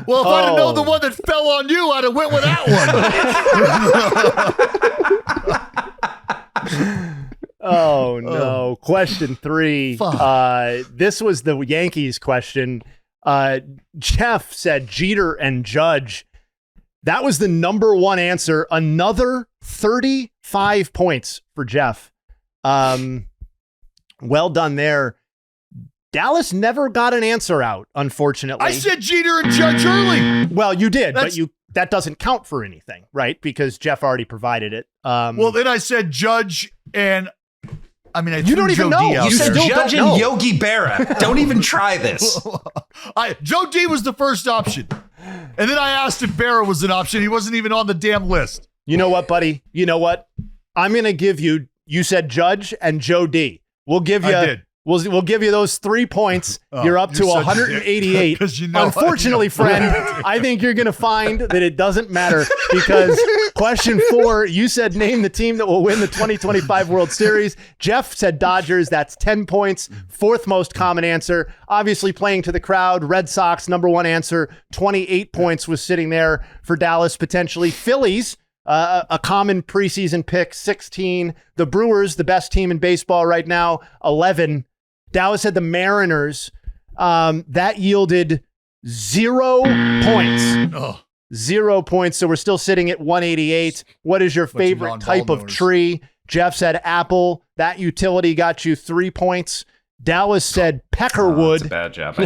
Well, if I'd have known the one that fell on you, I'd have went with that one. Oh, no. Question 3. This was the Yankees question. Jeff said Jeter and Judge. That was the number 1 answer. Another 35 points for Jeff. Well done there. Dallas never got an answer out, unfortunately. I said Jeter and Judge early. Well, you did, but that doesn't count for anything, right? Because Jeff already provided it. Well, then I said Judge and you don't even know. You said Judge and Yogi Berra. Don't even try this. Joe D was the first option. And then I asked if Berra was an option. He wasn't even on the damn list. You know what, buddy? You know what? I'm going to give you said Judge and Joe D. We'll give you. I did. We'll give you those 3 points. You're up to 188. Unfortunately, friend, I think you're going to find that it doesn't matter because question 4, you said name the team that will win the 2025 World Series. Jeff said Dodgers. That's 10 points. 4th most common answer. Obviously playing to the crowd. Red Sox, number 1 answer. 28 points was sitting there for Dallas potentially. Phillies. A common preseason pick, 16. The Brewers, the best team in baseball right now, 11. Dallas had the Mariners. That yielded 0 points. 0 points. So we're still sitting at 188. What is your favorite type of tree? Jeff said apple. That utility got you 3 points. Dallas said Peckerwood. That's a bad job.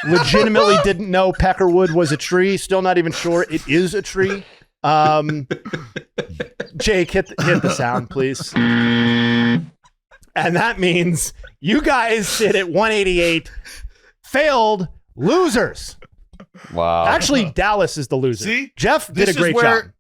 Legitimately didn't know Peckerwood was a tree. Still not even sure it is a tree. Jake, hit the sound, please. And that means you guys sit at 188. Failed losers. Wow. Actually, Dallas is the loser. See? Jeff did a great job.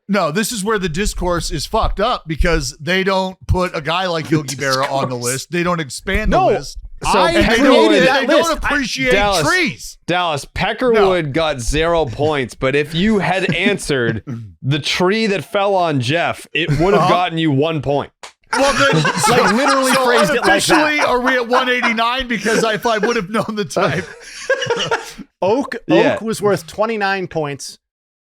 No, this is where the discourse is fucked up because they don't put a guy like Yogi Berra on the list. They don't expand the list. So they don't appreciate trees. Dallas, Peckerwood got 0 points, but if you had answered the tree that fell on Jeff, it would have gotten you 1 point. Well, then, literally phrased it like that. Are we at 189? Because if I would have known the type. Oak was worth 29 points.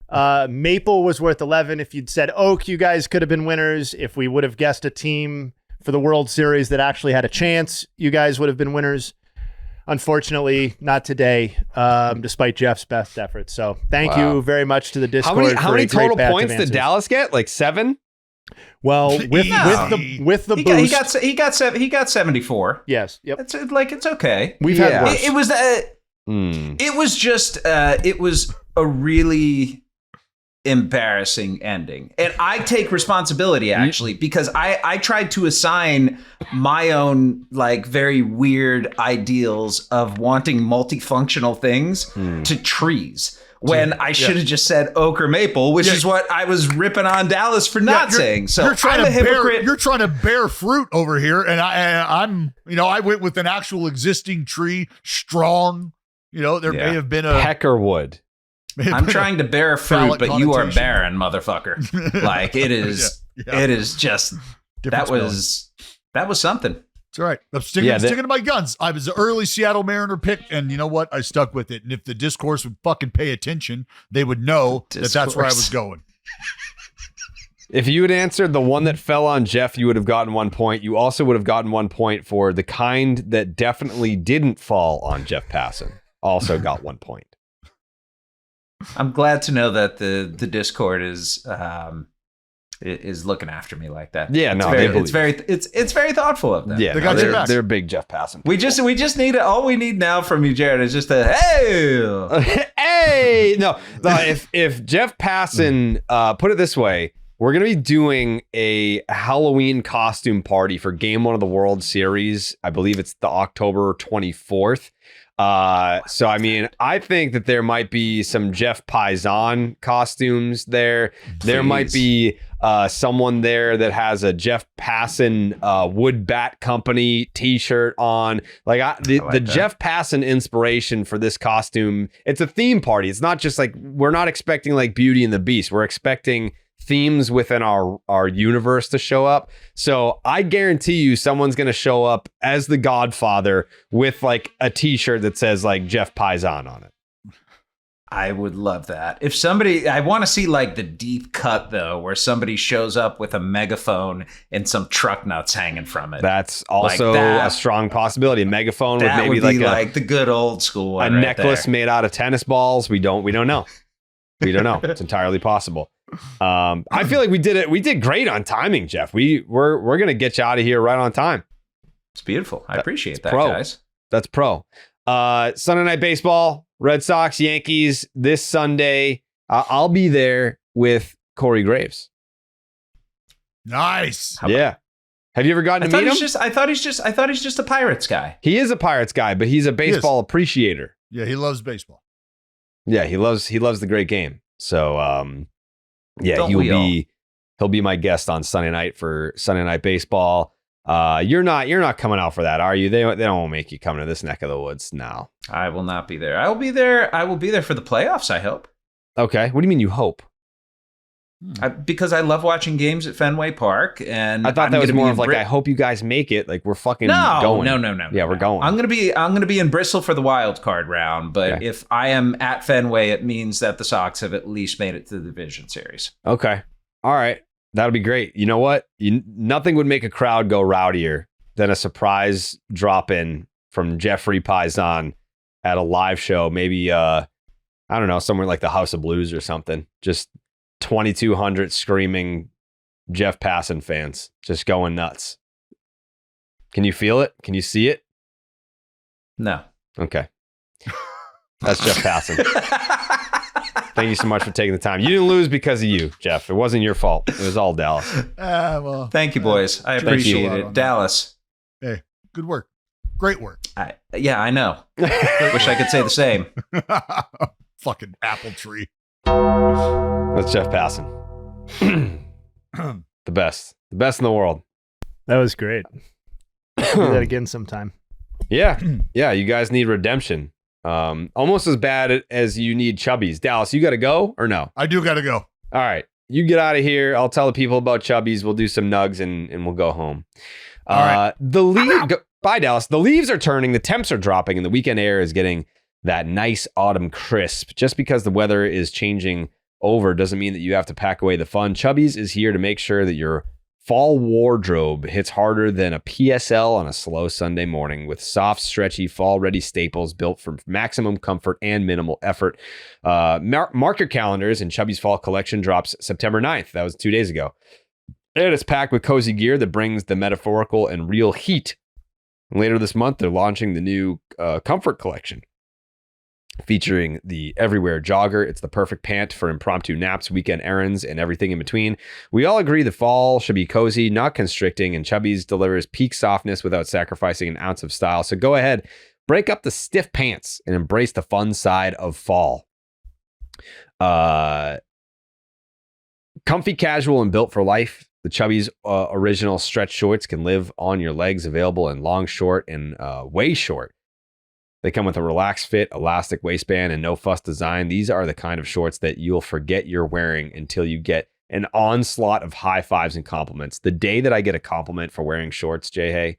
Maple was worth 11. If you'd said Oak, you guys could have been winners. If we would have guessed a team for the World Series that actually had a chance, you guys would have been winners. Unfortunately, not today, despite Jeff's best efforts. So thank you very much to the Discord. How many total points did Dallas get? Like 7? Well, with the boost, he got 74. Yes, yep. It's okay. We've had worse. It was just it was a really embarrassing ending. And I take responsibility, actually, because I tried to assign my own like very weird ideals of wanting multifunctional things to trees. When I should have just said oak or maple, which is what I was ripping on Dallas for not saying. So I'm a hypocrite. You're trying to bear fruit over here, and I'm I went with an actual existing tree, strong. There may have been a peckerwood. I'm trying to bear fruit, but you are barren, motherfucker. Like it is. It is just that was something. It's all right. I'm sticking to my guns. I was an early Seattle Mariner pick, and you know what? I stuck with it. And if the discourse would fucking pay attention, they would know that that's where I was going. If you had answered the one that fell on Jeff, you would have gotten 1 point. You also would have gotten 1 point for the kind that definitely didn't fall on Jeff Passan. Also got 1 point. I'm glad to know that the Discord is looking after me like that. Yeah, it's very thoughtful of them. Yeah, they're big Jeff Passan. We just need all we need now from you, Jared, is just a hey, hey. No, if Jeff Passan, put it this way, we're gonna be doing a Halloween costume party for Game 1 of the World Series. I believe it's the October 24th. So I mean, I think that there might be some Jeff Passan costumes there. Please. There might be someone there that has a Jeff Passan Wood Bat Company t-shirt on. The Jeff Passan inspiration for this costume. It's a theme party. It's not just like, we're not expecting like Beauty and the Beast. We're expecting themes within our universe to show up. So I guarantee you someone's going to show up as the Godfather with like a t-shirt that says like Jeff Passan on it. I would love that. If somebody, I want to see like the deep cut though, where somebody shows up with a megaphone and some truck nuts hanging from it. That's also a strong possibility. A megaphone with maybe like the good old school one, a necklace made out of tennis balls. We don't know. We don't know. It's entirely possible. I feel like we did it. We did great on timing, Jeff. We're gonna get you out of here right on time. It's beautiful. I appreciate that, guys. That's pro. Sunday night baseball, Red Sox, Yankees this Sunday. I'll be there with Corey Graves. Nice. Yeah. Have you ever gotten to meet him? I thought he's just a Pirates guy. He is a Pirates guy, but he's a baseball appreciator. Yeah, he loves baseball. Yeah, he loves the great game. So he'll be my guest on Sunday night for Sunday night baseball. You're not coming out for that, are you? They don't make you come to this neck of the woods now. I will not be there. I will be there for the playoffs, I hope. Okay. What do you mean you hope? Because I love watching games at Fenway Park, and I thought that was more of like, I hope you guys make it. Like we're fucking going. No. Yeah, we're going. I'm gonna be in Bristol for the wild card round, but if I am at Fenway, it means that the Sox have at least made it to the division series. Okay. All right. That'll be great. You know what? Nothing would make a crowd go rowdier than a surprise drop-in from Jeffrey Passan at a live show. Maybe, I don't know, somewhere like the House of Blues or something. Just 2,200 screaming Jeff Passan fans just going nuts. Can you feel it? Can you see it? No. Okay. That's Jeff Passan. Thank you so much for taking the time. You didn't lose because of you, Jeff. It wasn't your fault. It was all Dallas. Well, thank you, boys. I appreciate it. Dallas. Hey, good work. Great work. I know. Wish I could say the same. Fucking apple tree. That's Jeff Passan. The best in the world. That was great. Do that again sometime. Yeah. You guys need redemption. Almost as bad as you need Chubbies. Dallas, you got to go or no? I do got to go. All right. You get out of here. I'll tell the people about Chubbies. We'll do some nugs and we'll go home. All right. Bye, Dallas. The leaves are turning. The temps are dropping and the weekend air is getting that nice autumn crisp. Just because the weather is changing over doesn't mean that you have to pack away the fun. Chubbies is here to make sure that your fall wardrobe hits harder than a PSL on a slow Sunday morning with soft, stretchy, fall-ready staples built for maximum comfort and minimal effort. Mark your calendars, and Chubby's fall collection drops September 9th. That was 2 days ago. And it's packed with cozy gear that brings the metaphorical and real heat. And later this month, they're launching the new comfort collection. featuring the Everywhere Jogger. It's the perfect pant for impromptu naps, weekend errands, and everything in between. We all agree the fall should be cozy, not constricting, and Chubbies delivers peak softness without sacrificing an ounce of style. So go ahead, break up the stiff pants and embrace the fun side of fall. Comfy, casual, and built for life. The Chubbies original stretch shorts can live on your legs, available in long, short, and way short. They come with a relaxed fit, elastic waistband, and no fuss design. These are the kind of shorts that you'll forget you're wearing until you get an onslaught of high fives and compliments. The day that I get a compliment for wearing shorts, Jayhay,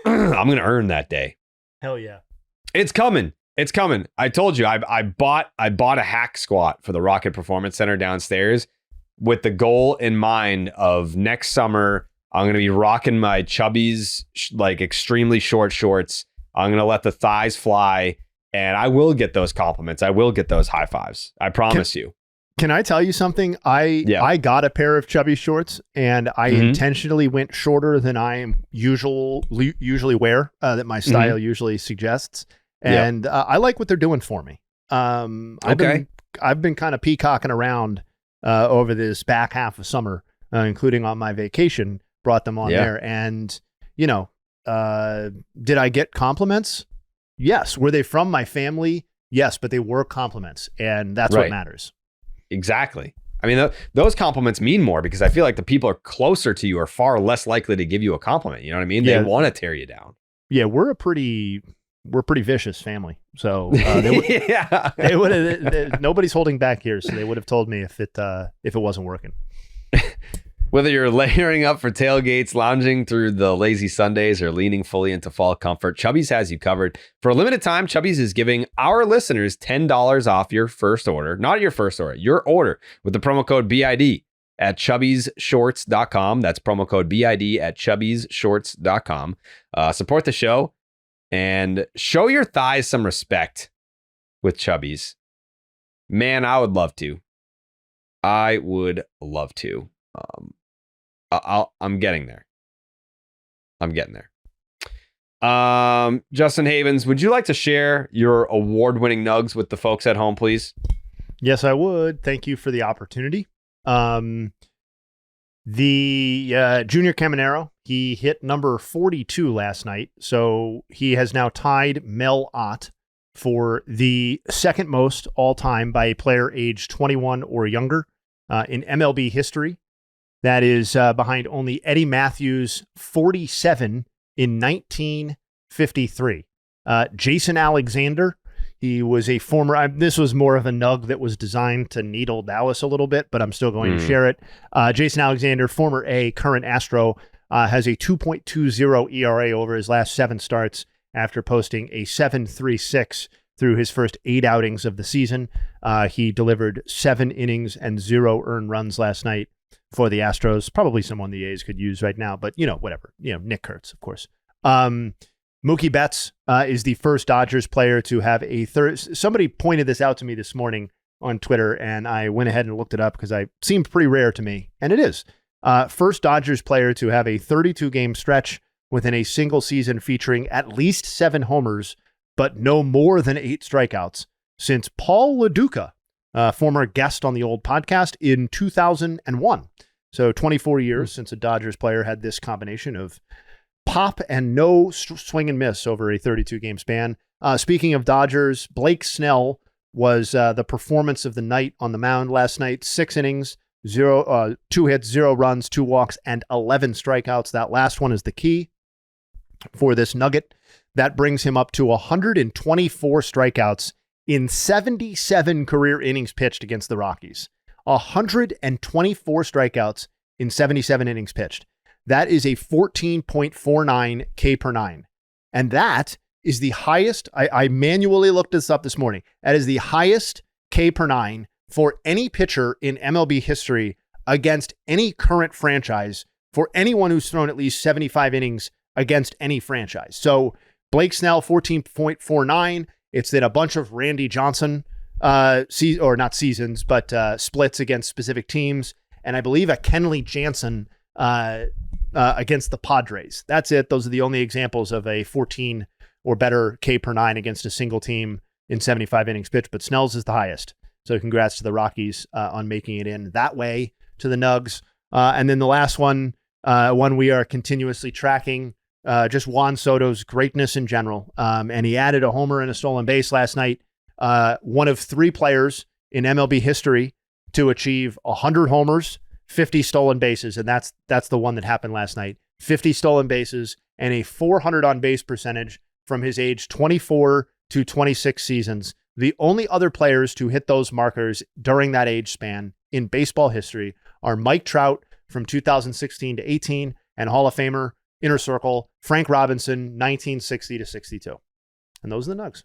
I'm going to earn that day. Hell yeah. It's coming. It's coming. I told you, I bought a hack squat for the Rocket Performance Center downstairs with the goal in mind of next summer, I'm going to be rocking my Chubbies, like extremely short shorts. I'm going to let the thighs fly, and I will get those compliments. I will get those high fives. I promise you. Can I tell you something? I got a pair of Chubby shorts, and I intentionally went shorter than I am usually wear, that my style usually suggests. And I like what they're doing for me. I've been kind of peacocking around over this back half of summer, including on my vacation, brought them on there. And, you know, did I get compliments? Yes. Were they from my family? Yes, but they were compliments, and that's what matters. Exactly. I mean, those compliments mean more because I feel like the people are closer to you are far less likely to give you a compliment. You know what I mean? They want to tear you down. Yeah, we're a pretty vicious family. So they would have. Nobody's holding back here, so they would have told me if it wasn't working. Whether you're layering up for tailgates, lounging through the lazy Sundays, or leaning fully into fall comfort, Chubbies has you covered. For a limited time, Chubbies is giving our listeners $10 off your first order. Not your first order, your order with the promo code BID at chubbiesshorts.com. That's promo code BID at chubbiesshorts.com. Support the show and show your thighs some respect with Chubbies. Man, I would love to. I would love to. I'm getting there. Justin Havens, would you like to share your award-winning nugs with the folks at home, please? Yes, I would. Thank you for the opportunity. The Junior Caminero, he hit number 42 last night, so he has now tied Mel Ott for the second most all-time by a player aged 21 or younger in MLB history. That is behind only Eddie Matthews' 47 in 1953. Jason Alexander, he was a former, this was more of a nug that was designed to needle Dallas a little bit, but I'm still going to share it. Jason Alexander, former A, current Astro, has a 2.20 ERA over his last 7 starts after posting a 7.36 through his first 8 outings of the season. He delivered 7 innings and 0 earned runs last night for the Astros. Probably someone the A's could use right now, but whatever. Nick Kurtz, of course. Mookie Betts is the first Dodgers player to have a third. Somebody pointed this out to me this morning on Twitter, and I went ahead and looked it up because it seemed pretty rare to me, and it is. First Dodgers player to have a 32-game stretch within a single season featuring at least 7 homers, but no more than 8 strikeouts since Paul LaDuca, former guest on the old podcast, in 2001. So 24 years since a Dodgers player had this combination of pop and no swing and miss over a 32-game span. Speaking of Dodgers, Blake Snell was the performance of the night on the mound last night. 6 innings, 2 hits, 0 runs, 2 walks, and 11 strikeouts. That last one is the key for this nugget. That brings him up to 124 strikeouts in 77 career innings pitched against the Rockies. 124 strikeouts in 77 innings pitched. That is a 14.49 K per 9. And that is the highest. I manually looked this up this morning. That is the highest K per 9 for any pitcher in MLB history against any current franchise for anyone who's thrown at least 75 innings against any franchise. So Blake Snell, 14.49. It's that a bunch of Randy Johnson, or not seasons, but splits against specific teams. And I believe a Kenley Jansen against the Padres. That's it. Those are the only examples of a 14 or better K per 9 against a single team in 75 innings pitched, but Snell's is the highest. So congrats to the Rockies on making it in that way to the Nuggs. And then the last one we are continuously tracking, just Juan Soto's greatness in general. And he added a homer and a stolen base last night. One of 3 players in MLB history to achieve 100 homers, 50 stolen bases. And that's the one that happened last night. 50 stolen bases and a 400 on base percentage from his age 24 to 26 seasons. The only other players to hit those markers during that age span in baseball history are Mike Trout from 2016 to 18 and Hall of Famer Inner Circle Frank Robinson, 1960 to 62. And those are the Nuggs.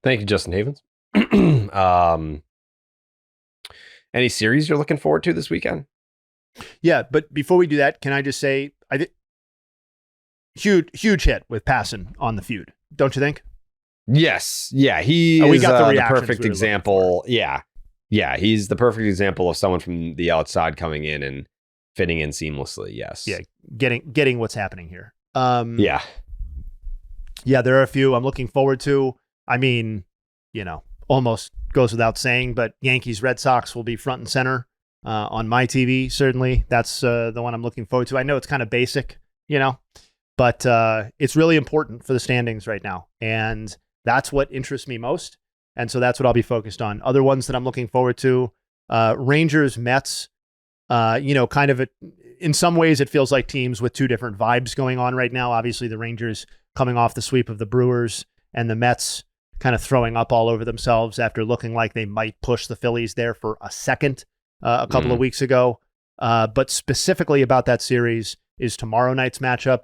Thank you, Justin Havens. Any series you're looking forward to this weekend? Yeah, but before we do that, can I just say, huge hit with Passan on the feud, don't you think? Yes. Yeah, he we is got the perfect example. Yeah, he's the perfect example of someone from the outside coming in and fitting in seamlessly. Yes. Yeah, getting what's happening here. Yeah, there are a few I'm looking forward to. I mean, almost goes without saying, but Yankees Red Sox will be front and center on my TV. Certainly, that's the one I'm looking forward to. I know it's kind of basic, but it's really important for the standings right now, and that's what interests me most. And so that's what I'll be focused on. Other ones that I'm looking forward to, Rangers, Mets. Kind of in some ways, it feels like teams with 2 different vibes going on right now. Obviously, the Rangers coming off the sweep of the Brewers, and the Mets kind of throwing up all over themselves after looking like they might push the Phillies there for a second a couple of weeks ago. But specifically about that series is tomorrow night's matchup,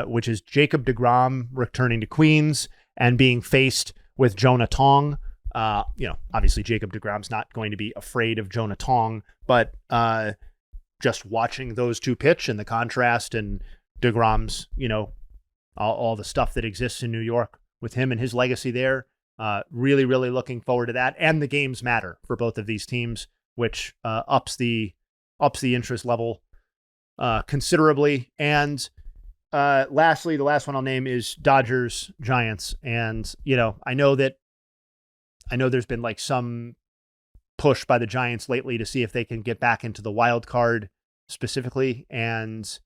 which is Jacob deGrom returning to Queens and being faced with Jonah Tong. Obviously Jacob deGrom's not going to be afraid of Jonah Tong, but just watching those 2 pitch and the contrast and deGrom's, all the stuff that exists in New York with him and his legacy there. Really, really looking forward to that. And the games matter for both of these teams, which ups the interest level considerably. And lastly, the last one I'll name is Dodgers Giants. And, I know there's been like some push by the Giants lately to see if they can get back into the wild card specifically. And,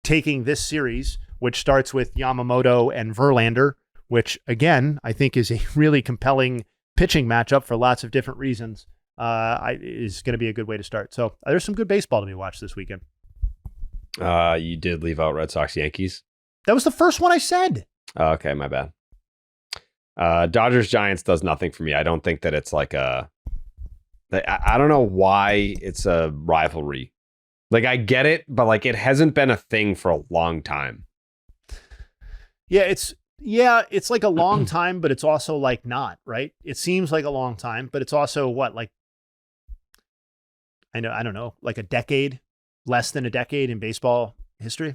taking this series, which starts with Yamamoto and Verlander, which again, I think is a really compelling pitching matchup for lots of different reasons, is going to be a good way to start. So there's some good baseball to be watched this weekend. You did leave out Red Sox Yankees. That was the first one I said. Okay, my bad. Dodgers Giants does nothing for me. I don't think that it's like I don't know why it's a rivalry. Like, I get it, but like it hasn't been a thing for a long time. Yeah, it's like a long time, but it's also like not, right? It seems like a long time, but it's also like I don't know, like a decade, less than a decade in baseball history.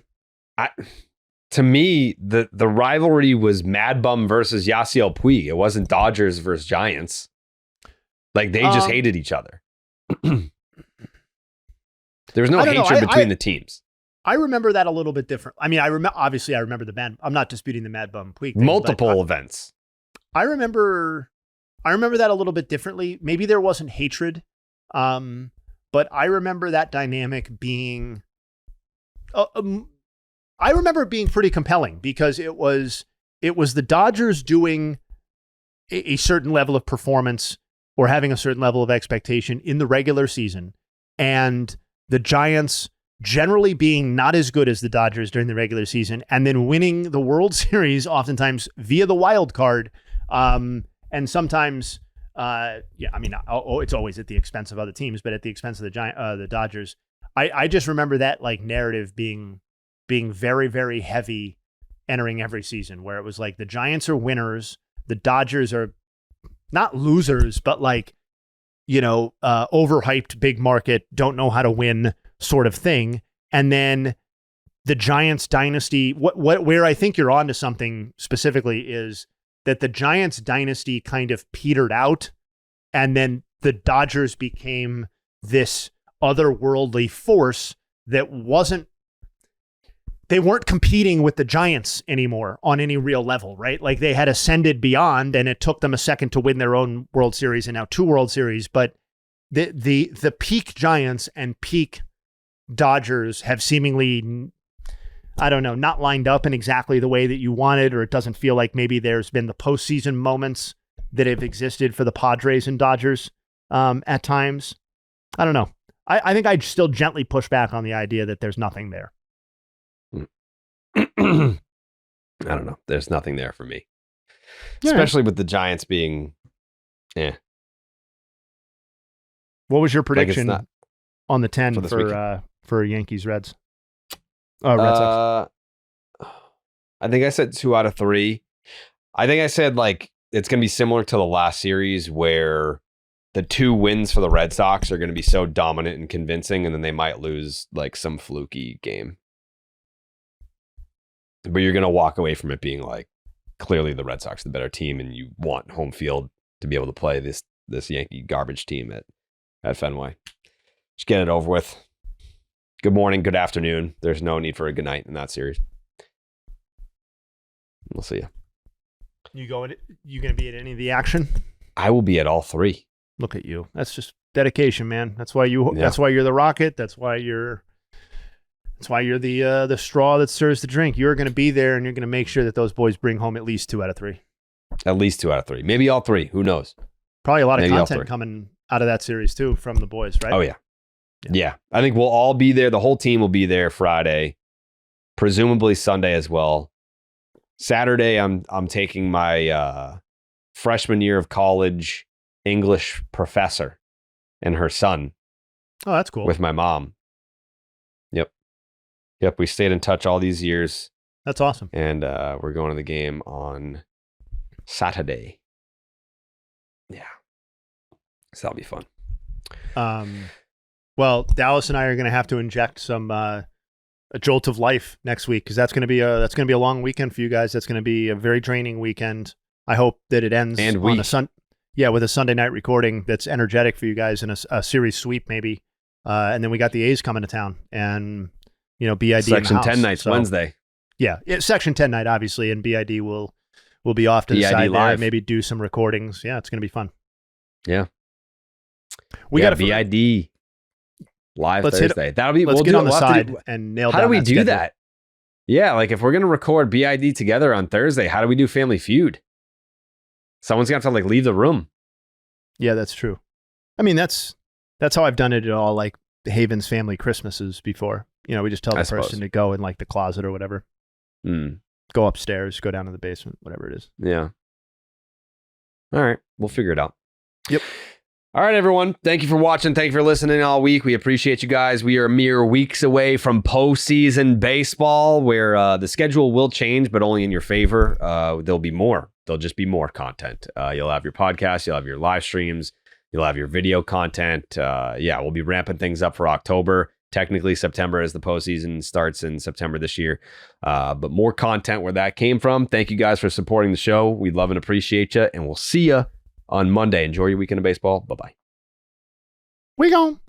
To me, the rivalry was Mad Bum versus Yasiel Puig. It wasn't Dodgers versus Giants. Like, they just hated each other. There was no hatred between the teams. I remember that a little bit different. I mean, I remember the Mad. I'm not disputing the Mad Bum Puig thing, multiple events. I remember that a little bit differently. Maybe there wasn't hatred, but I remember that dynamic being. I remember it being pretty compelling because it was the Dodgers doing a certain level of performance or having a certain level of expectation in the regular season, and the Giants generally being not as good as the Dodgers during the regular season, and then winning the World Series oftentimes via the wild card, and sometimes, it's always at the expense of other teams, but at the expense of the Dodgers. I just remember that like narrative being very, very heavy entering every season, where it was like the Giants are winners, the Dodgers are not losers, but like, overhyped big market, don't know how to win sort of thing. And then the Giants dynasty, where I think you're onto something specifically is that the Giants dynasty kind of petered out, and then the Dodgers became this otherworldly force that wasn't they weren't competing with the Giants anymore on any real level, right? Like they had ascended beyond, and it took them a second to win their own World Series and now 2 World Series. But the peak Giants and peak Dodgers have seemingly, I don't know, not lined up in exactly the way that you wanted, or it doesn't feel like maybe there's been the postseason moments that have existed for the Padres and Dodgers at times. I don't know. I think I'd still gently push back on the idea that there's nothing there. I don't know. There's nothing there for me. Especially with the Giants being, What was your prediction like on the 10 for Yankees Reds? Red Sox. I think I said 2 out of 3. I think I said like it's going to be similar to the last series where the 2 wins for the Red Sox are going to be so dominant and convincing, and then they might lose like some fluky game. But you're going to walk away from it being like, clearly the Red Sox are the better team, and you want home field to be able to play this Yankee garbage team at Fenway. Just get it over with. Good morning, good afternoon. There's no need for a good night in that series. We'll see you. You going to be at any of the action? I will be at all 3. Look at you. That's just dedication, man. That's why that's why you're the Rocket. That's why you're the straw that stirs the drink. You're going to be there, and you're going to make sure that those boys bring home at least 2 out of 3. At least 2 out of 3. Maybe all 3. Who knows? Probably a lot of content coming out of that series too from the boys, right? Oh yeah. I think we'll all be there. The whole team will be there Friday, presumably Sunday as well. Saturday, I'm taking my freshman year of college English professor and her son. Oh, that's cool. With my mom. Yep. We stayed in touch all these years. That's awesome. And we're going to the game on Saturday. Yeah. So that'll be fun. Well, Dallas and I are going to have to inject some a jolt of life next week, because that's going to be a long weekend for you guys. That's going to be a very draining weekend. I hope that it ends on a with a Sunday night recording that's energetic for you guys, and a series sweep maybe. And then we got the A's coming to town, and BID Section 10 nights Wednesday. Yeah, Section 10 night obviously, and BID will be off to the side live. There, maybe do some recordings. Yeah, it's going to be fun. Yeah. We got BID live Thursday. That'll be. Let's get on the side and nail down. How do we do that? Yeah, like if we're gonna record BID together on Thursday, how do we do Family Feud? Someone's gonna have to like leave the room. Yeah, that's true. I mean, that's how I've done it at all like Haven's family Christmases before. We just tell the person to go in like the closet or whatever. Go upstairs, go down to the basement, whatever it is. Yeah. All right, we'll figure it out. Yep. All right, everyone. Thank you for watching. Thank you for listening all week. We appreciate you guys. We are mere weeks away from postseason baseball, where the schedule will change, but only in your favor. There'll be more. There'll just be more content. You'll have your podcast. You'll have your live streams. You'll have your video content. We'll be ramping things up for October. Technically, September as the postseason starts in September this year. But more content where that came from. Thank you guys for supporting the show. We love and appreciate you, and we'll see you on Monday. Enjoy your weekend of baseball. Bye-bye. We gone.